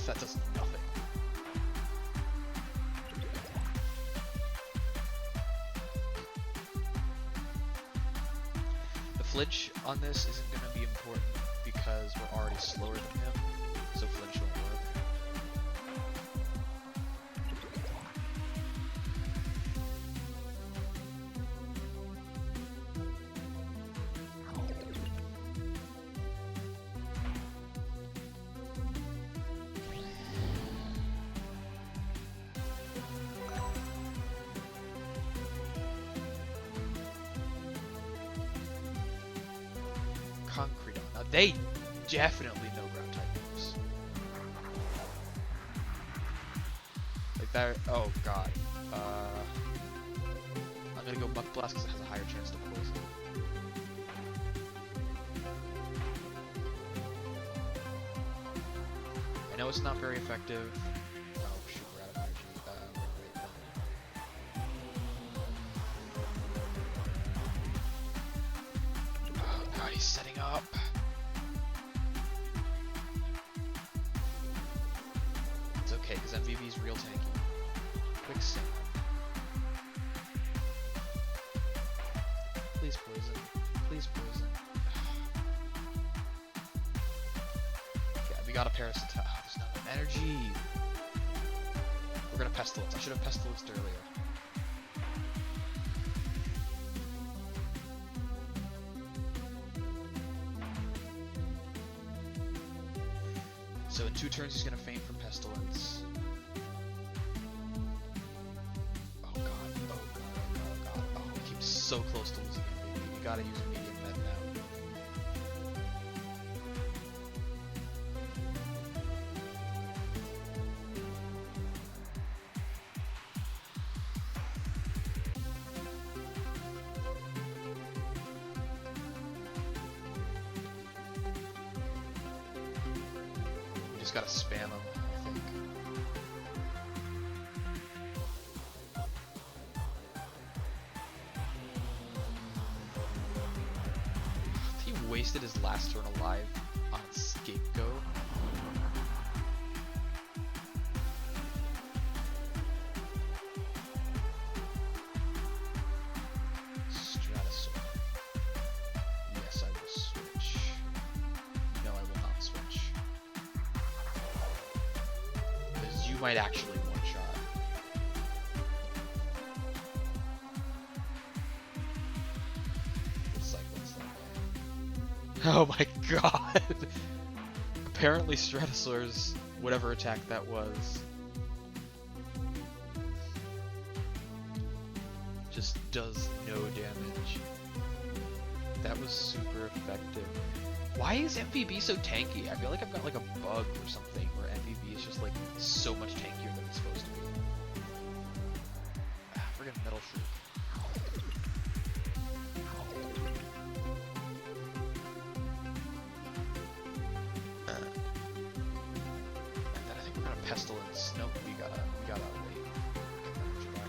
Speaker 1: That does nothing. The flinch on this isn't going to be important because we're already slower than him, so flinch won't work. Concrete. Now they definitely know ground type moves. Like that. Oh god. I'm gonna go Muck Blast because it has a higher chance to poison. I know it's not very effective. Oh shoot, we're out of energy. Oh god, he's setting up. It's okay, because MVB's real tanky. Quicksand. Please poison. Please poison. Yeah, we got a parasite. Oh, there's not enough energy. We're gonna pestilence. I should have pestilenced earlier. So in 2 turns he's gonna faint from pestilence. Oh god, oh god, oh god, oh he keeps so close to losing MVP. We gotta use a medium med now. just gotta spam him, I think. He wasted his last turn alive on Scapegoat. Stratosaur. Yes, I will switch. No, I will not switch. Because you might actually one-shot. Oh my god! Apparently Stratosaur's whatever attack that was just does no damage. That was super effective. Why is MVB so tanky? I feel like I've got like a bug or something where MVB is just like so much tankier than it's supposed to be. Friggin' Metal Shriek. Pestilence. Nope, we gotta wait. Get that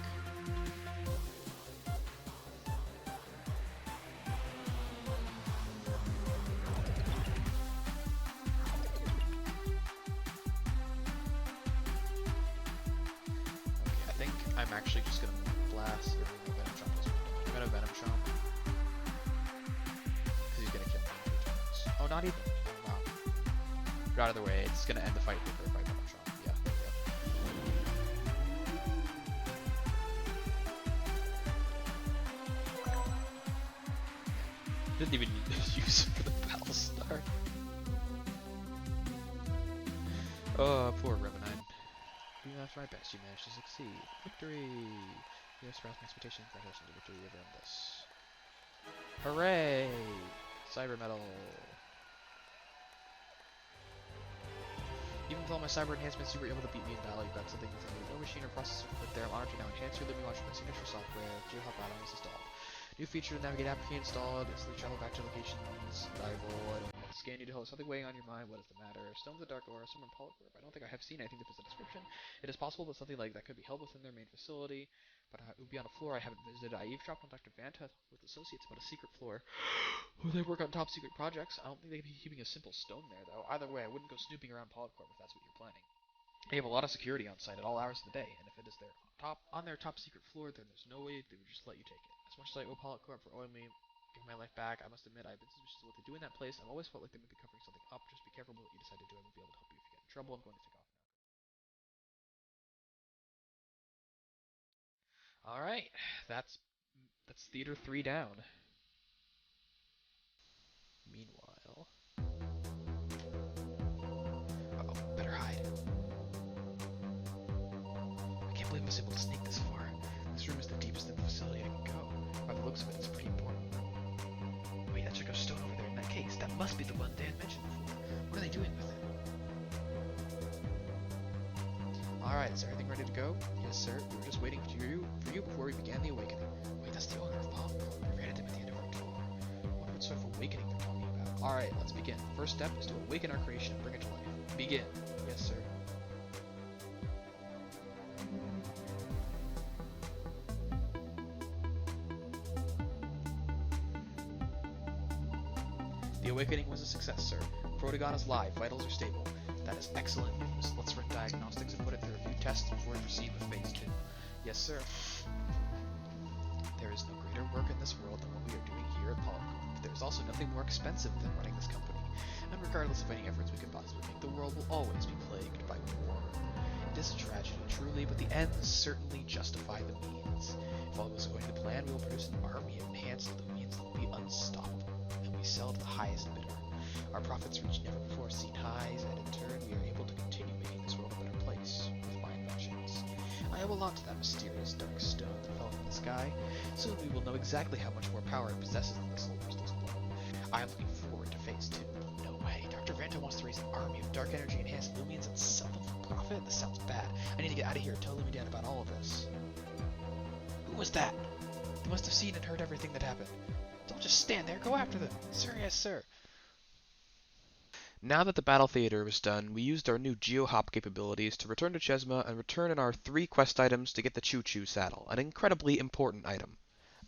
Speaker 1: okay, I think I'm actually just gonna blast or Venom Chomp. I'm gonna Venom Chomp. Because he's gonna kill me 3 times. Oh, not even. Oh, wow. Got out of the way. It's gonna end the fight quicker if I Venom Chomp. Didn't even use it for the battle start. Oh, poor Revenine. Doing after my best, you managed to succeed. Victory! You have surpassed my expectations. Congratulations to victory. You've earned this. Hooray! Cyber Metal. Even with all my cyber enhancements, you were able to beat me in battle. You got something within you. No machine or processor put there. I'm honored to now enhance your living watch with my signature software. Geo Hub Battle is installed. New feature to navigate app pre-installed. Instantly travel back to locations. Rival. I don't know. Scan you to hold something weighing on your mind. What is the matter? Stone of the Dark Aura. Summon Polycorp. I don't think I have seen anything that fits the description. It is possible that something like that could be held within their main facility, but it would be on a floor I haven't visited. I eavesdropped on Dr. Vanta with associates about a secret floor where they work on top secret projects. I don't think they could be keeping a simple stone there, though. Either way, I wouldn't go snooping around Polycorp if that's what you're planning. They have a lot of security on site at all hours of the day, and if it is on their top secret floor, then there's no way they would just let you take it. As much as I owe Polycorp for owing me, giving my life back, I must admit I've been suspicious of what they do in that place. I've always felt like they might be covering something up. Just be careful with what you decide to do. I won't be able to help you if you get in trouble. I'm going to take off now. All right, that's Theater 3 down. Meanwhile, uh-oh, better hide. I can't believe I was able to sneak this far. This room is the deepest in the facility I can go. By the looks of it, it's pretty important. Wait, that chunk of stone over there in that case. That must be the one Dan mentioned before. What are they doing with it? Alright, is everything ready to go? Yes, sir. We were just waiting for you before we began the awakening. Wait, that's the owner of Polycorp. We ran into him at the end of our tour. What sort of awakening they're talking about? Alright, let's begin. First step is to awaken our creation and bring it to life. Begin. Yes, sir. The awakening was a success, sir. Protagon is live. Vitals are stable. That is excellent news. Let's run diagnostics and put it through a few tests before we proceed with phase 2. Yes, sir. There is no greater work in this world than what we are doing here at Polycorp. There is also nothing more expensive than running this company. And regardless of any efforts we could possibly make, the world will always be plagued by war. It is a tragedy, truly, but the ends certainly justify the means. If all goes according to plan, we will produce an army of enhanced Loomians that will be unstoppable, and we sell to the highest bidder. Our profits reach never before seen highs, and in turn we are able to continue making this world a better place with my inventions. I owe a lot to that mysterious dark stone that fell from the sky. Soon we will know exactly how much more power it possesses than the solar crystals alone. I am looking forward to phase 2. No way, Dr. Vanta wants to raise an army of dark energy enhanced Loomians and sell them for profit? This sounds bad. I need to get out of here and tell Loomian about all of this. Who was that? They must have seen and heard everything that happened. Don't just stand there, go after them. Sir, yes, sir. Now that the battle theater was done, we used our new geo-hop capabilities to return to Chesma and return in our 3 quest items to get the Choo-Choo saddle, an incredibly important item.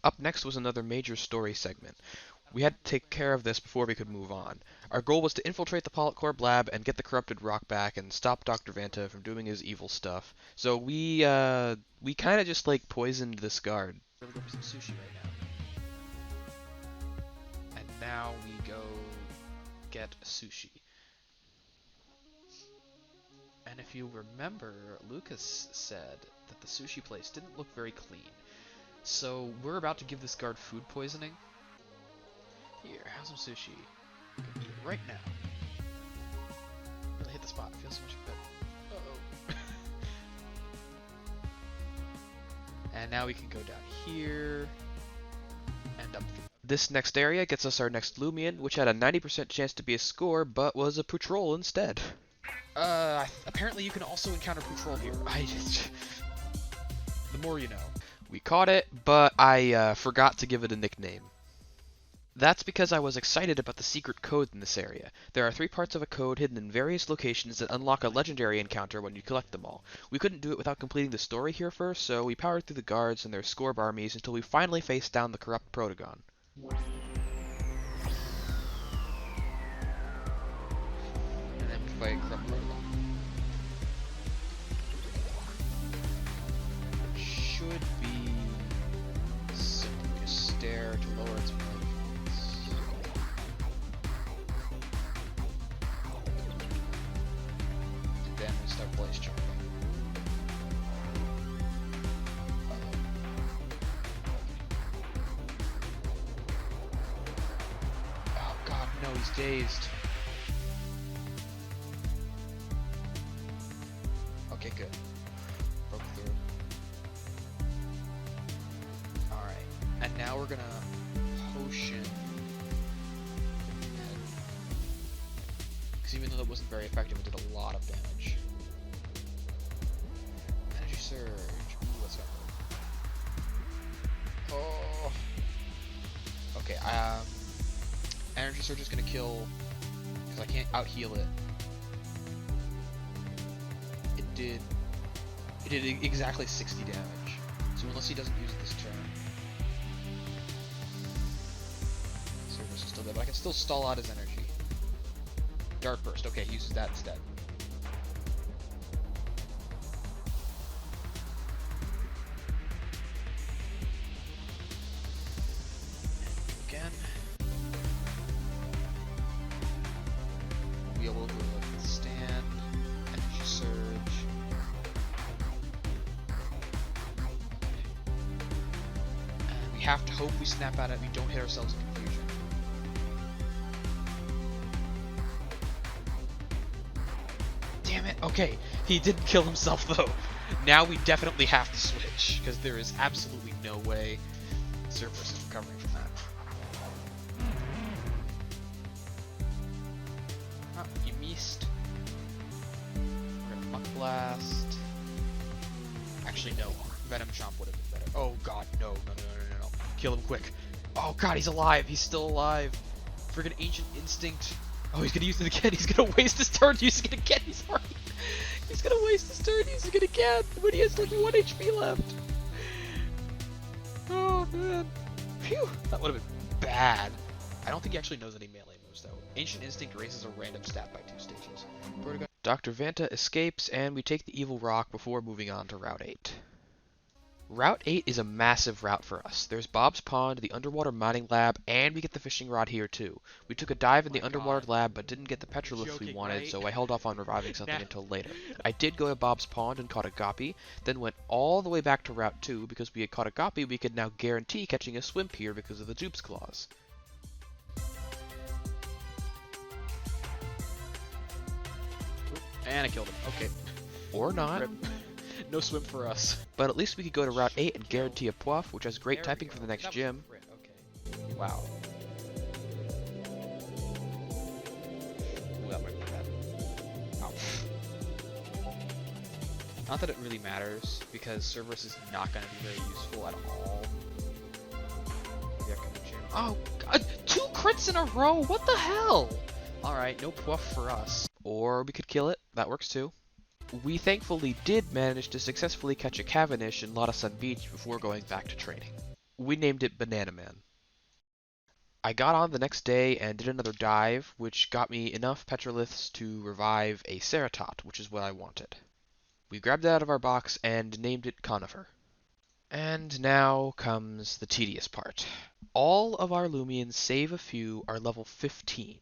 Speaker 1: Up next was another major story segment. We had to take care of this before we could move on. Our goal was to infiltrate the Polycorp lab and get the corrupted rock back and stop Dr. Vanta from doing his evil stuff. So we kind of just like poisoned this guard. We're gonna go for some sushi right now. And now we go get sushi. And if you remember, Lucas said that the sushi place didn't look very clean. So we're about to give this guard food poisoning. Here, have some sushi. Go eat it right now. Really hit the spot. It feels so much better. Uh-oh. And now we can go down here and up through. This next area gets us our next Loomian, which had a 90% chance to be a score, but was a patrol instead. Apparently you can also encounter patrol here. The more you know. We caught it, but I forgot to give it a nickname. That's because I was excited about the secret code in this area. There are 3 parts of a code hidden in various locations that unlock a legendary encounter when you collect them all. We couldn't do it without completing the story here first, so we powered through the guards and their Scorb armies until we finally faced down the corrupt Protagon. And then we fight corrupt Protagon. It should be simple. Just stare to lower its rank. Then we start blaze jumping. Oh god, no, he's dazed. Okay, good. Broke through. Alright, and now we're gonna potion. Because even though that wasn't very effective, it did a lot of damage. Energy surge. Ooh, let's go. Oh. Okay, energy surge is gonna kill because I can't out heal it. It did exactly 60 damage. So unless he doesn't use it this turn, Cerberus is still there, but I can still stall out his energy. Dart Burst. Okay, he uses that instead. Again. We'll be able to withstand energy surge. And we have to hope we snap out of it. We don't hit ourselves in confusion. Damn it. Okay, he didn't kill himself though. Now we definitely have to switch, because there is absolutely no way Cerberus is recovering from that. Oh, you missed. We're gonna Muck Blast. Actually, no. Venom Chomp would have been better. Oh god, no. Kill him quick. Oh god, he's alive. He's still alive. Friggin' Ancient Instinct. Oh, he's gonna use it again. He's gonna waste his turn using it again. He's already... He's gonna waste his turn using it again when he has only 1 HP left. Oh, man. Phew. That would have been bad. I don't think he actually knows any melee moves, though. Ancient Instinct raises a random stat by 2 stages. Dr. Vanta escapes, and we take the Evil Rock before moving on to Route 8. Route 8 is a massive route for us. There's Bob's Pond, the underwater mining lab, and we get the fishing rod here too. We took a dive in the underwater lab but didn't get the petroglyphs we wanted, right? So I held off on reviving something until later. I did go to Bob's Pond and caught a guppy, then went all the way back to Route 2 because we had caught a guppy we could now guarantee catching a swimp here because of the Dupe's Claws. And I killed him. Okay. Or not. No swim for us. But at least we could go to Route 8 and guarantee a Puff, which has great typing for the next gym. Okay. Wow. Ooh, that might be bad. Ow. Not that it really matters, because Cerberus is not going to be very useful at all. Oh, God. 2 crits in a row? What the hell? Alright, no puff for us. Or we could kill it, that works too. We thankfully did manage to successfully catch a Cavendish in Lottasun Beach before going back to training. We named it Banana Man. I got on the next day and did another dive, which got me enough petroliths to revive a Ceratot, which is what I wanted. We grabbed it out of our box and named it Conifer. And now comes the tedious part. All of our Loomians, save a few, are level 15.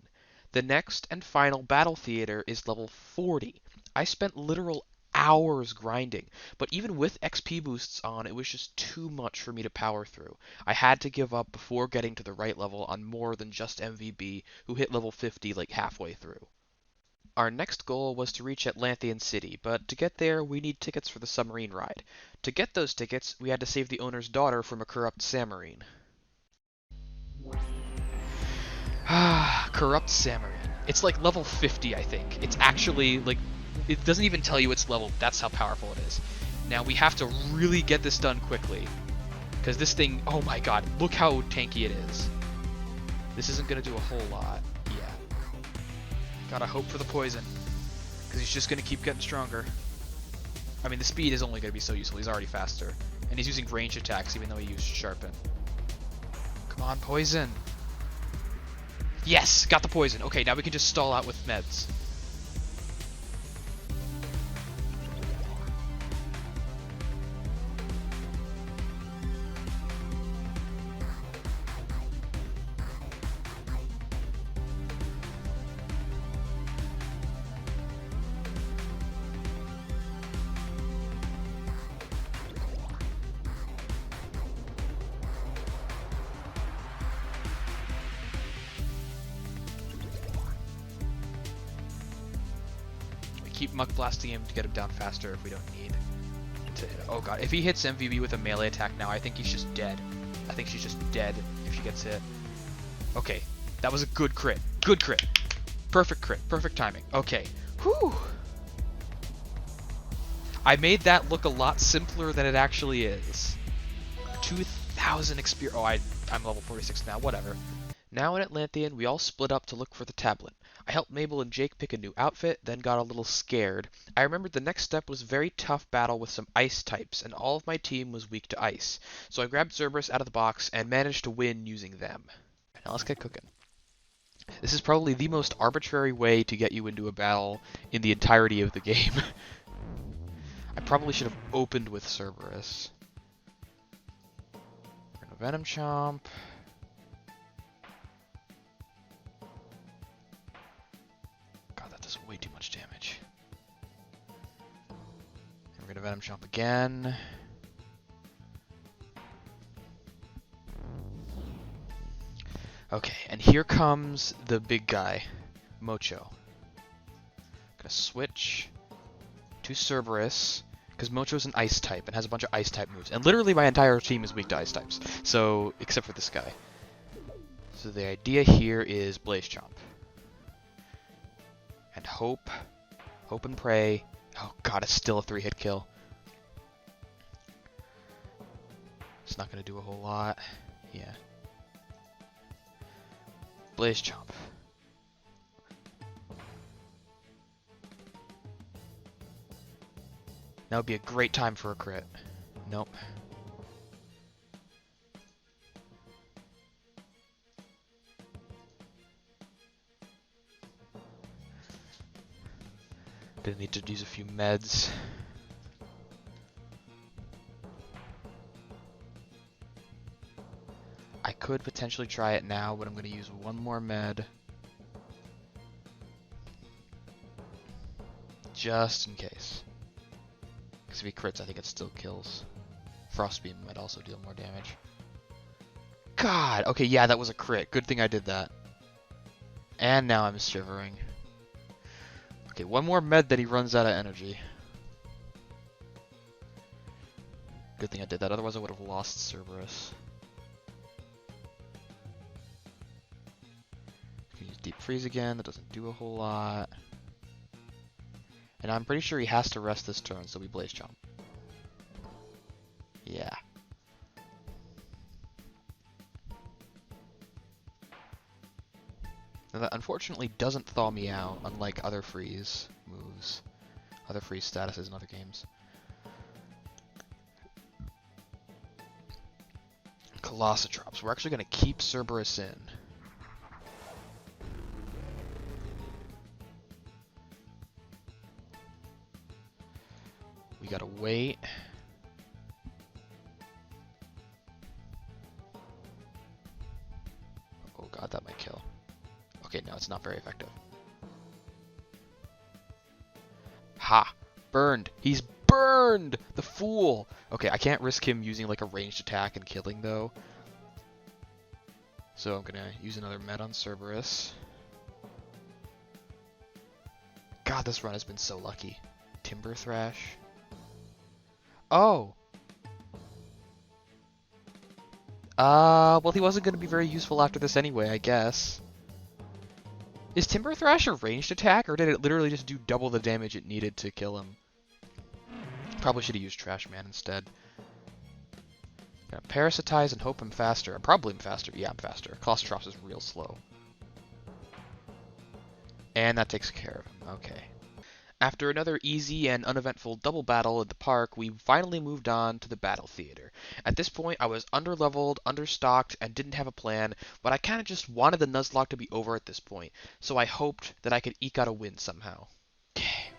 Speaker 1: The next and final battle theater is level 40. I spent literal hours grinding, but even with XP boosts on, it was just too much for me to power through. I had to give up before getting to the right level on more than just MVB, who hit level 50 like halfway through. Our next goal was to reach Atlantean City, but to get there, we need tickets for the submarine ride. To get those tickets, we had to save the owner's daughter from a corrupt Samarine. Corrupt Samarine. It's like level 50, I think. It's actually, like, it doesn't even tell you its level. That's how powerful it is. Now, we have to really get this done quickly. Because this thing, oh my god, look how tanky it is. This isn't going to do a whole lot. Yeah. Gotta hope for the poison. Because he's just going to keep getting stronger. I mean, the speed is only going to be so useful. He's already faster. And he's using range attacks, even though he used Sharpen. Come on, poison. Yes, got the poison. Okay, now we can just stall out with meds. Keep Muck Blasting him to get him down faster if we don't need to hit him. Oh god, if he hits MVB with a melee attack now, I think he's just dead. I think she's just dead if she gets hit. Okay, that was a good crit. Good crit. Perfect crit. Perfect timing. Okay. Whew. I made that look a lot simpler than it actually is. 2,000 experience. Oh, I'm level 46 now. Whatever. Now in Atlantean, we all split up to look for the tablet. I helped Mabel and Jake pick a new outfit, then got a little scared. I remembered the next step was a very tough battle with some ice types, and all of my team was weak to ice. So I grabbed Cerberus out of the box and managed to win using them. Now let's get cooking. This is probably the most arbitrary way to get you into a battle in the entirety of the game. I probably should have opened with Cerberus. We're gonna Venom Chomp. Way too much damage. And we're gonna Venom Chomp again. Okay, and here comes the big guy, Mocho. Gonna switch to Cerberus, because Mocho's an ice type and has a bunch of ice type moves. And literally my entire team is weak to ice types. So, except for this guy. So the idea here is Blaze Chomp. And hope and pray. Oh god, it's still a 3-hit kill. It's not gonna do a whole lot. Yeah. Blaze Chomp. That would be a great time for a crit. Nope. Gonna need to use a few meds. I could potentially try it now, but I'm gonna use one more med. Just in case. Because if he crits, I think it still kills. Frostbeam might also deal more damage. God! Okay, yeah, that was a crit. Good thing I did that. And now I'm shivering. Okay, one more med that he runs out of energy. Good thing I did that, otherwise I would have lost Cerberus. Can use Deep Freeze again, that doesn't do a whole lot. And I'm pretty sure he has to rest this turn, so we Blaze Chomp. Yeah. Now that unfortunately doesn't thaw me out, unlike other freeze moves, other freeze statuses in other games. Colossotrops. We're actually going to keep Cerberus in. We gotta wait. Oh god, that might kill. Okay, no, it's not very effective. Ha! Burned! He's burned! The fool! Okay, I can't risk him using like a ranged attack and killing though. So I'm gonna use another Med on Cerberus. God, this run has been so lucky. Timber Thrash. Oh! Well, he wasn't gonna be very useful after this anyway, I guess. Is Timber Thrash a ranged attack, or did it literally just do double the damage it needed to kill him? Probably should have used Trash Man instead. Gonna Parasitize and hope I'm faster. Probably I'm faster. Yeah, I'm faster. Colossotrops is real slow. And that takes care of him. Okay. After another easy and uneventful double battle at the park, we finally moved on to the battle theater. At this point, I was underleveled, understocked, and didn't have a plan, but I kind of just wanted the Nuzlocke to be over at this point, so I hoped that I could eke out a win somehow. Okay.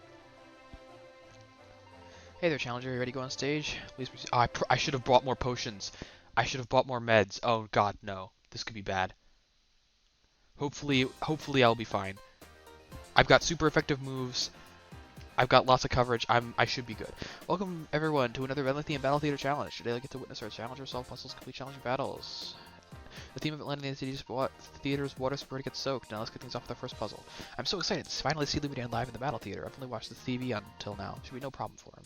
Speaker 1: Hey there, Challenger. You ready to go on stage? Please proceed. Oh, I should have bought more potions. I should have bought more meds. Oh god, no. This could be bad. Hopefully I'll be fine. I've got super effective moves. I've got lots of coverage. I should be good. Welcome everyone to another Atlantean Battle Theater challenge. Today I get to witness our challengers solve puzzles, complete challenging battles. The theme of Atlantean Theater's water spirit gets soaked. Now let's get things off with our first puzzle. I'm so excited to finally see Loomian live in the Battle Theater. I've only watched the TV until now. Should be no problem for him.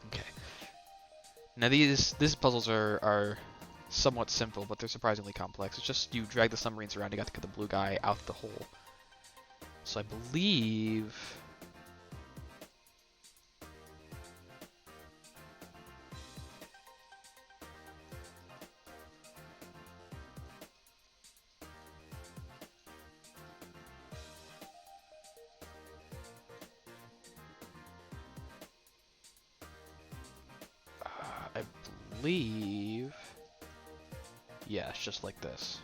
Speaker 1: Okay. Now these puzzles are somewhat simple, but they're surprisingly complex. It's just you drag the submarines around, you got to get the blue guy out the hole. So I believe... I believe... Yeah, it's just like this.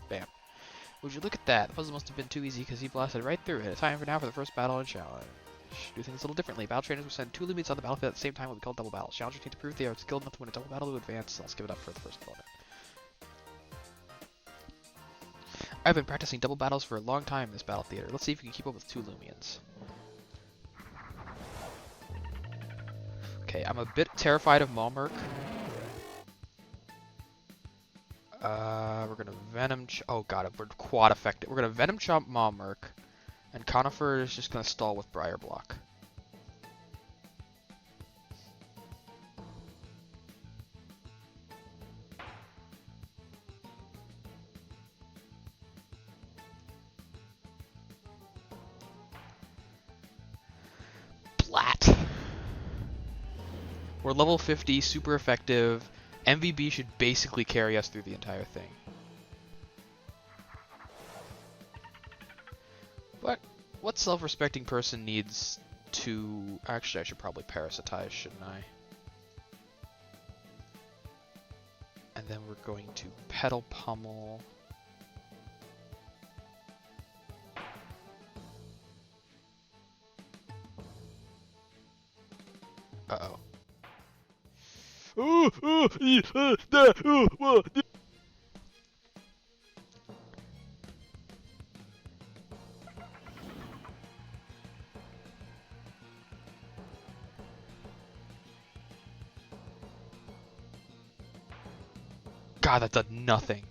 Speaker 1: Bam. Would you look at that? The puzzle must have been too easy because he blasted right through it. Time for now for the first battle and challenge. Do things a little differently. Battle trainers will send two Loomians on the battlefield at the same time. Will be called double battles. Challengers need to prove they are skilled enough to win a double battle to advance. So let's give it up for the first opponent. I've been practicing double battles for a long time in this battle theater. Let's see if we can keep up with two Loomians. Okay, I'm a bit terrified of Malmerk. We're gonna Venom oh god, we're quad effective. We're gonna Venom Chomp Malmerk, and Conifer is just gonna stall with Briar Block. Blat! We're level 50, super effective. MVB should basically carry us through the entire thing. But what self-respecting person needs to... Actually, I should probably Parasitize, shouldn't I? And then we're going to Pedal Pummel. Uh-oh. God, that did nothing.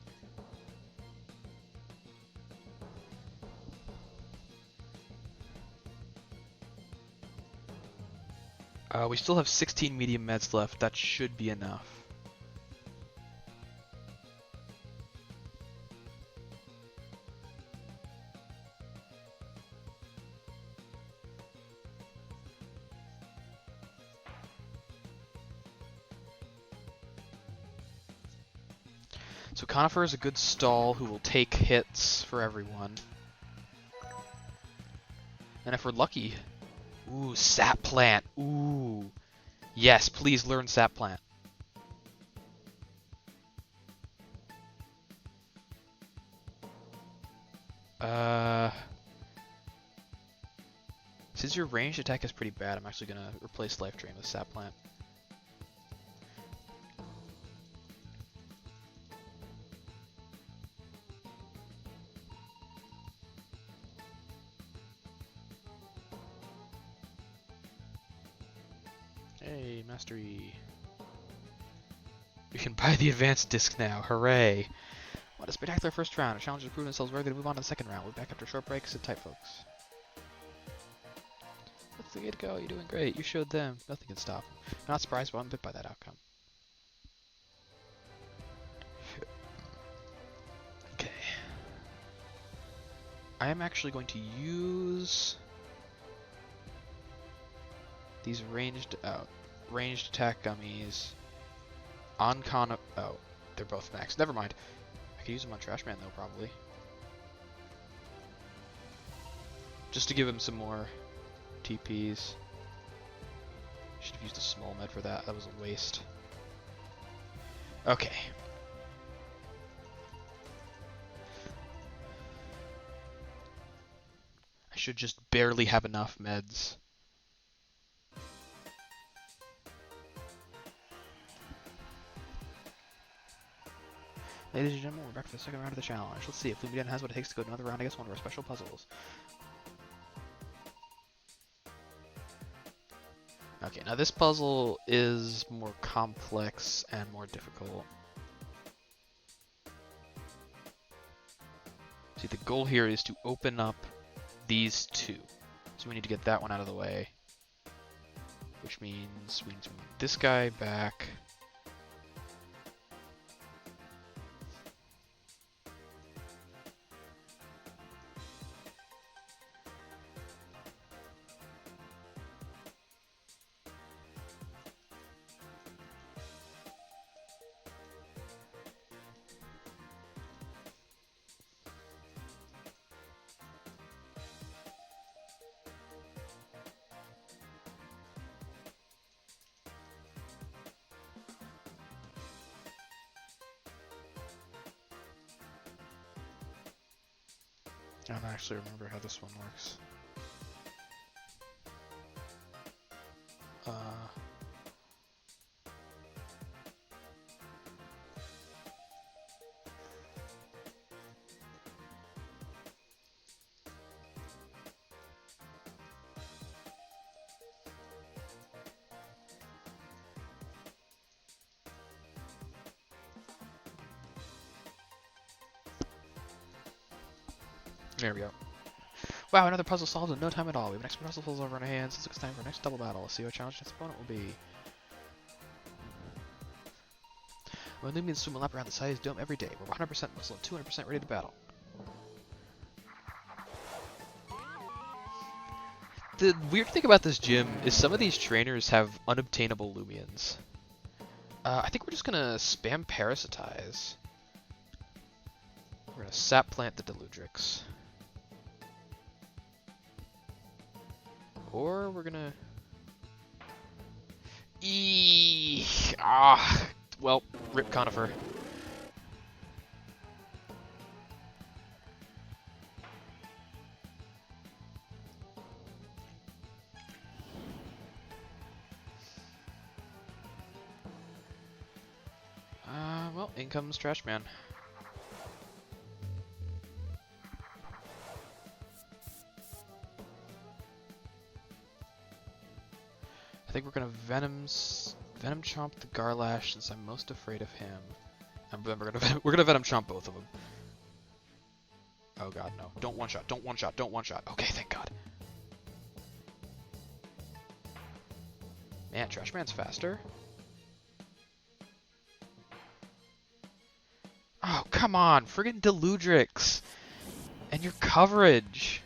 Speaker 1: We still have 16 medium meds left. That should be enough. So Conifer is a good stall who will take hits for everyone. And if we're lucky... Ooh, Sap Plant. Ooh. Yes, please learn Sap Plant. Since your ranged attack is pretty bad, I'm actually going to replace Life Drain with Sap Plant. Hey, Mastery. We can buy the advanced disc now. Hooray. What a spectacular first round. Our challengers have proven themselves worthy to move on to the second round. We'll be back after a short break. Sit tight, folks. Let's the way to go. You're doing great. You showed them. Nothing can stop them. I'm not surprised, but I'm bit by that outcome. Okay. I am actually going to use these ranged attack gummies on oh, they're both maxed. Never mind. I could use them on Trash Man though, probably. Just to give him some more TPs. Should have used a small med for that. That was a waste. Okay. I should just barely have enough meds. Ladies and gentlemen, we're back for the second round of the challenge. Let's see if Loomian has what it takes to go to another round against one of our special puzzles. Okay, now this puzzle is more complex and more difficult. See, the goal here is to open up these two. So we need to get that one out of the way. Which means we need to move this guy back. I don't actually remember how this one works. There we go. Wow, another puzzle solved in no time at all. We have an extra puzzle over on our hands. It's time for our next double battle. Let's see what challenge this opponent will be. When Loomians swim a lap around the side of his dome every day. We're 100% muscle and 200% ready to battle. The weird thing about this gym is some of these trainers have unobtainable Loomians. I think we're just gonna spam Parasitize. We're gonna Sap Plant the Deludrix. Or we're gonna... Well, rip Conifer. Well, in comes Trash Man. I think we're gonna Venom Chomp the Garlash since I'm most afraid of him. And then we're gonna Venom Chomp both of them. Oh god, no! Don't one shot! Don't one shot! Don't one shot! Okay, thank God. Man, Trash Man's faster. Oh come on, friggin' Deludrix, and your coverage.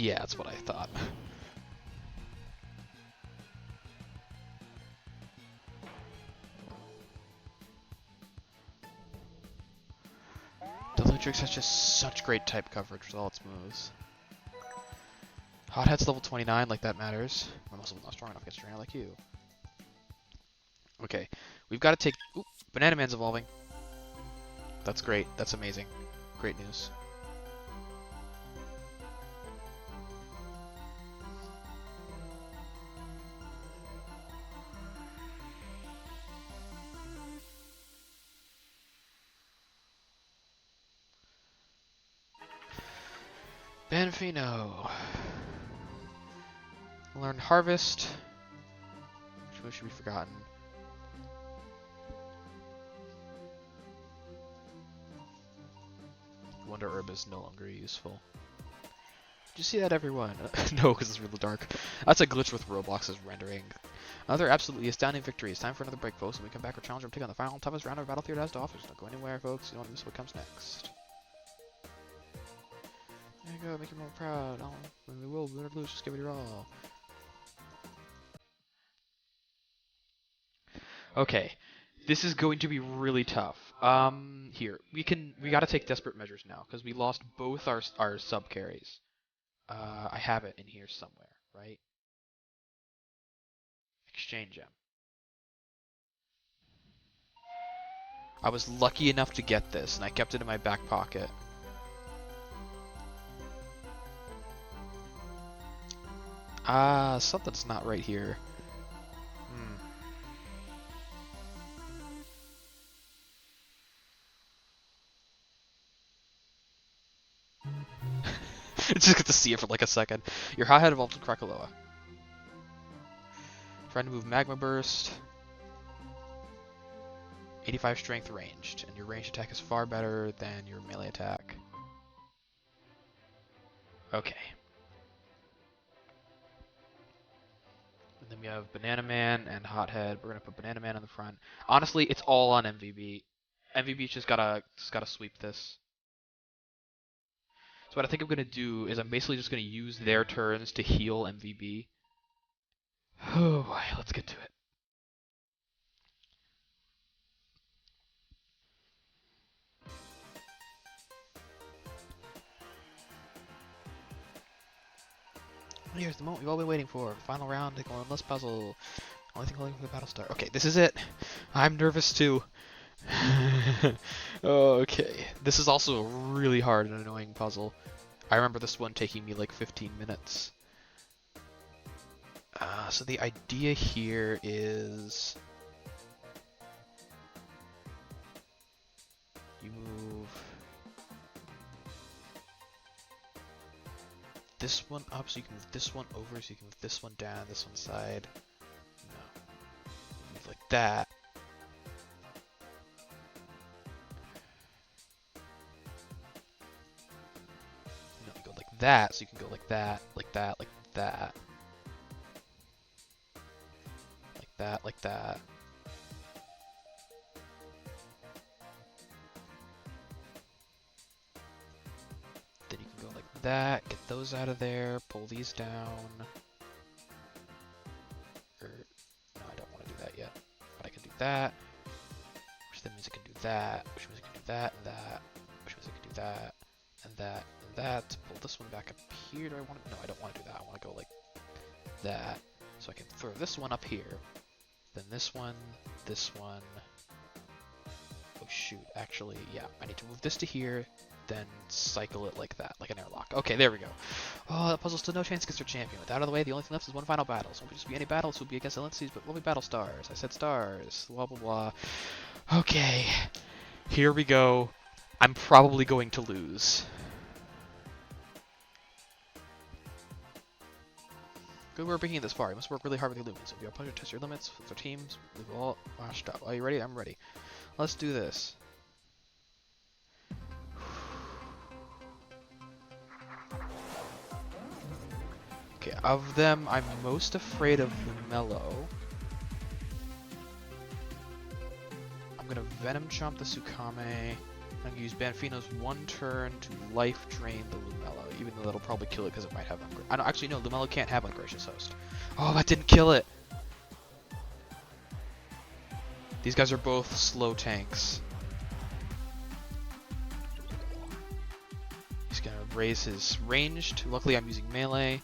Speaker 1: Yeah, that's what I thought. The Lutrix has just such great type coverage with all its moves. Hothead's level 29, like that matters. My muscle's not strong enough against a trainer like you. Okay, we've got to take... Oop, Banana Man's evolving. That's great. That's amazing. Great news. Banfino. Learn Harvest. Which should be forgotten. Wonder Herb is no longer useful. Did you see that, everyone? No, because it's really dark. That's a glitch with Roblox's rendering. Another absolutely astounding victory. It's time for another break, folks. When we come back, we'll challenge and take on the final toughest round of Battlefield has to offer. So don't go anywhere, folks. You don't want to miss what comes next. There you go, make you more proud. Oh, when we will, win or lose, just give it your all. Okay, this is going to be really tough. Here we gotta take desperate measures now because we lost both our sub carries. I have it in here somewhere, right? Exchange gem. I was lucky enough to get this, and I kept it in my back pocket. Something's not right here. Just get to see it for like a second. Your Hothead evolved to Krakaloa. Trying to move Magma Burst. 85 strength ranged, and your ranged attack is far better than your melee attack. Okay. And then we have Banana Man and Hothead. We're gonna put Banana Man in the front. Honestly, it's all on MVB. MVB's just gotta sweep this. So what I think I'm gonna do is I'm basically just gonna use their turns to heal MVB. Oh boy, let's get to it. Here's the moment we've all been waiting for. Final round, take one less puzzle. Only thing holding for the battle star. Okay, this is it. I'm nervous too. Okay, this is also a really hard and annoying puzzle. I remember this one taking me like 15 minutes. So the idea here is you move this one up so you can move this one over, so you can move this one down, this one side. No. Move like that. No, you go like that, so you can go like that, like that, like that. Like that, like that. Then you can go like that, get those out of there, pull these down. No, I don't want to do that yet. But I can do that, which then means I can do that, which means I can do that and that, which means I can do that and that and that. Pull this one back up here. Do I want to? No, I don't want to do that. I want to go like that. So I can throw this one up here, then this one, oh shoot, actually, yeah, I need to move this to here, then cycle it like that, like an airlock. Okay, there we go. Oh, that puzzle still no chance against our champion. With that out of the way, the only thing left is one final battle. So it won't just be any battles, it will be against Elysies, but will be battle stars. I said stars, blah blah blah. Okay, here we go. I'm probably going to lose. Good work bringing it this far. You must work really hard with the Loomians. It'll be our pleasure to test your limits with our teams. We've all washed up. Are you ready? I'm ready. Let's do this. Okay, of them, I'm most afraid of Mellow. I'm gonna Venom Chomp the Tsukame. I'm gonna use Banfino's one turn to life drain the Lumello, even though that'll probably kill it because it might have I don't actually no, Lumello can't have Ungracious Host. Oh, that didn't kill it. These guys are both slow tanks. He's gonna raise his ranged. Luckily I'm using melee.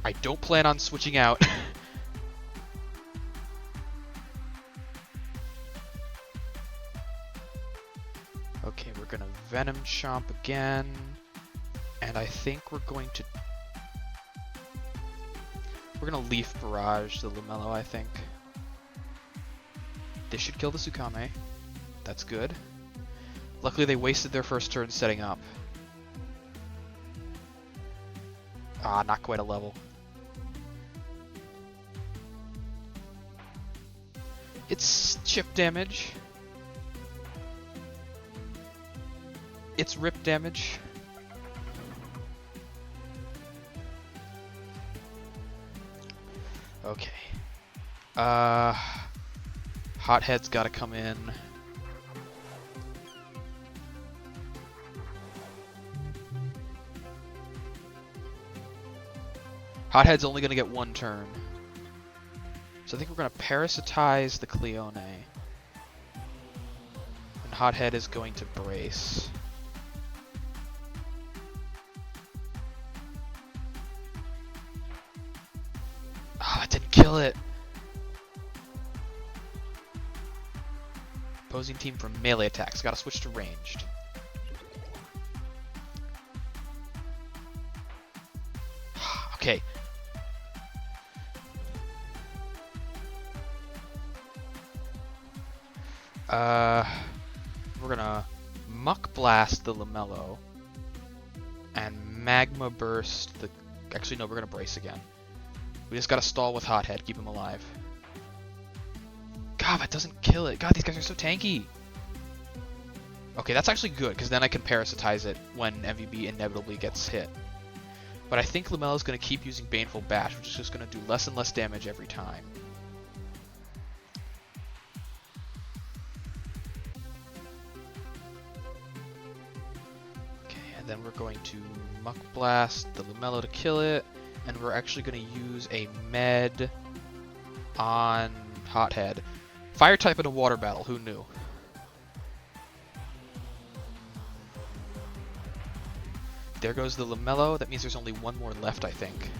Speaker 1: I don't plan on switching out. Okay, we're gonna Venom Chomp again. And I think we're gonna Leaf Barrage the Lumello, I think. This should kill the Tsukame. That's good. Luckily they wasted their first turn setting up. Ah, not quite a level. It's chip damage. It's rip damage. Okay. Hothead's gotta come in. Hothead's only gonna get one turn. So I think we're gonna parasitize the Cleone. And Hothead is going to brace. Ah, that didn't kill it. Opposing team from melee attacks. Gotta switch to ranged. Okay. We're gonna Muck Blast the Lumello and Magma Burst the... Actually, no, we're gonna brace again. We just gotta stall with Hothead, keep him alive. God, that doesn't kill it. God, these guys are so tanky. Okay, that's actually good, because then I can parasitize it when MVB inevitably gets hit. But I think Lumello's gonna keep using Baneful Bash, which is just gonna do less and less damage every time. And then we're going to Muck Blast the Lumello to kill it, and we're actually going to use a med on Hothead. Fire type in a water battle, who knew? There goes the Lumello, that means there's only one more left, I think.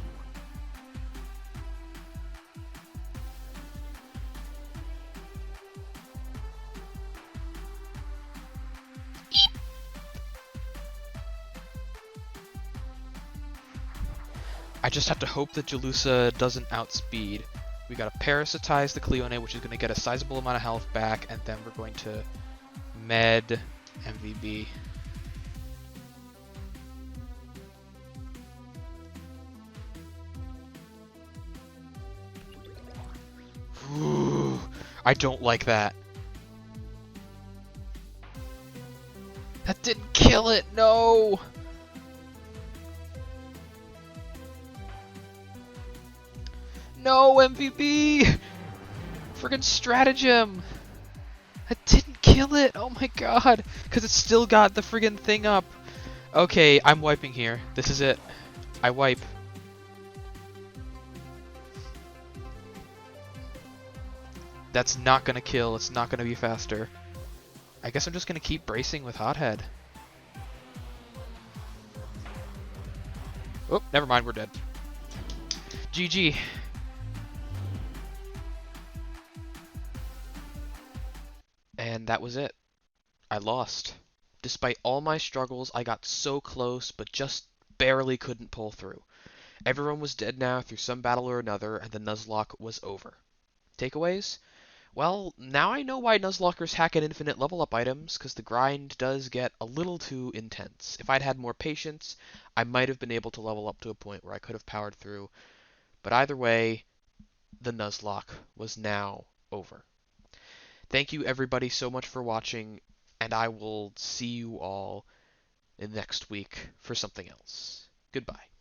Speaker 1: I just have to hope that Jalusa doesn't outspeed. We gotta parasitize the Cleone, which is gonna get a sizable amount of health back, and then we're going to med MVB. Ooh, I don't like that. That didn't kill it, no! No, MVP! Friggin' stratagem! I didn't kill it! Oh my god! Because it's still got the friggin' thing up. Okay, I'm wiping here. This is it. I wipe. That's not gonna kill. It's not gonna be faster. I guess I'm just gonna keep bracing with Hothead. Oh, never mind. We're dead. GG. And that was it. I lost. Despite all my struggles, I got so close, but just barely couldn't pull through. Everyone was dead now through some battle or another, and the Nuzlocke was over. Takeaways? Well, now I know why Nuzlockers hack at infinite level up items, because the grind does get a little too intense. If I'd had more patience, I might have been able to level up to a point where I could have powered through. But either way, the Nuzlocke was now over. Thank you everybody so much for watching, and I will see you all in next week for something else. Goodbye.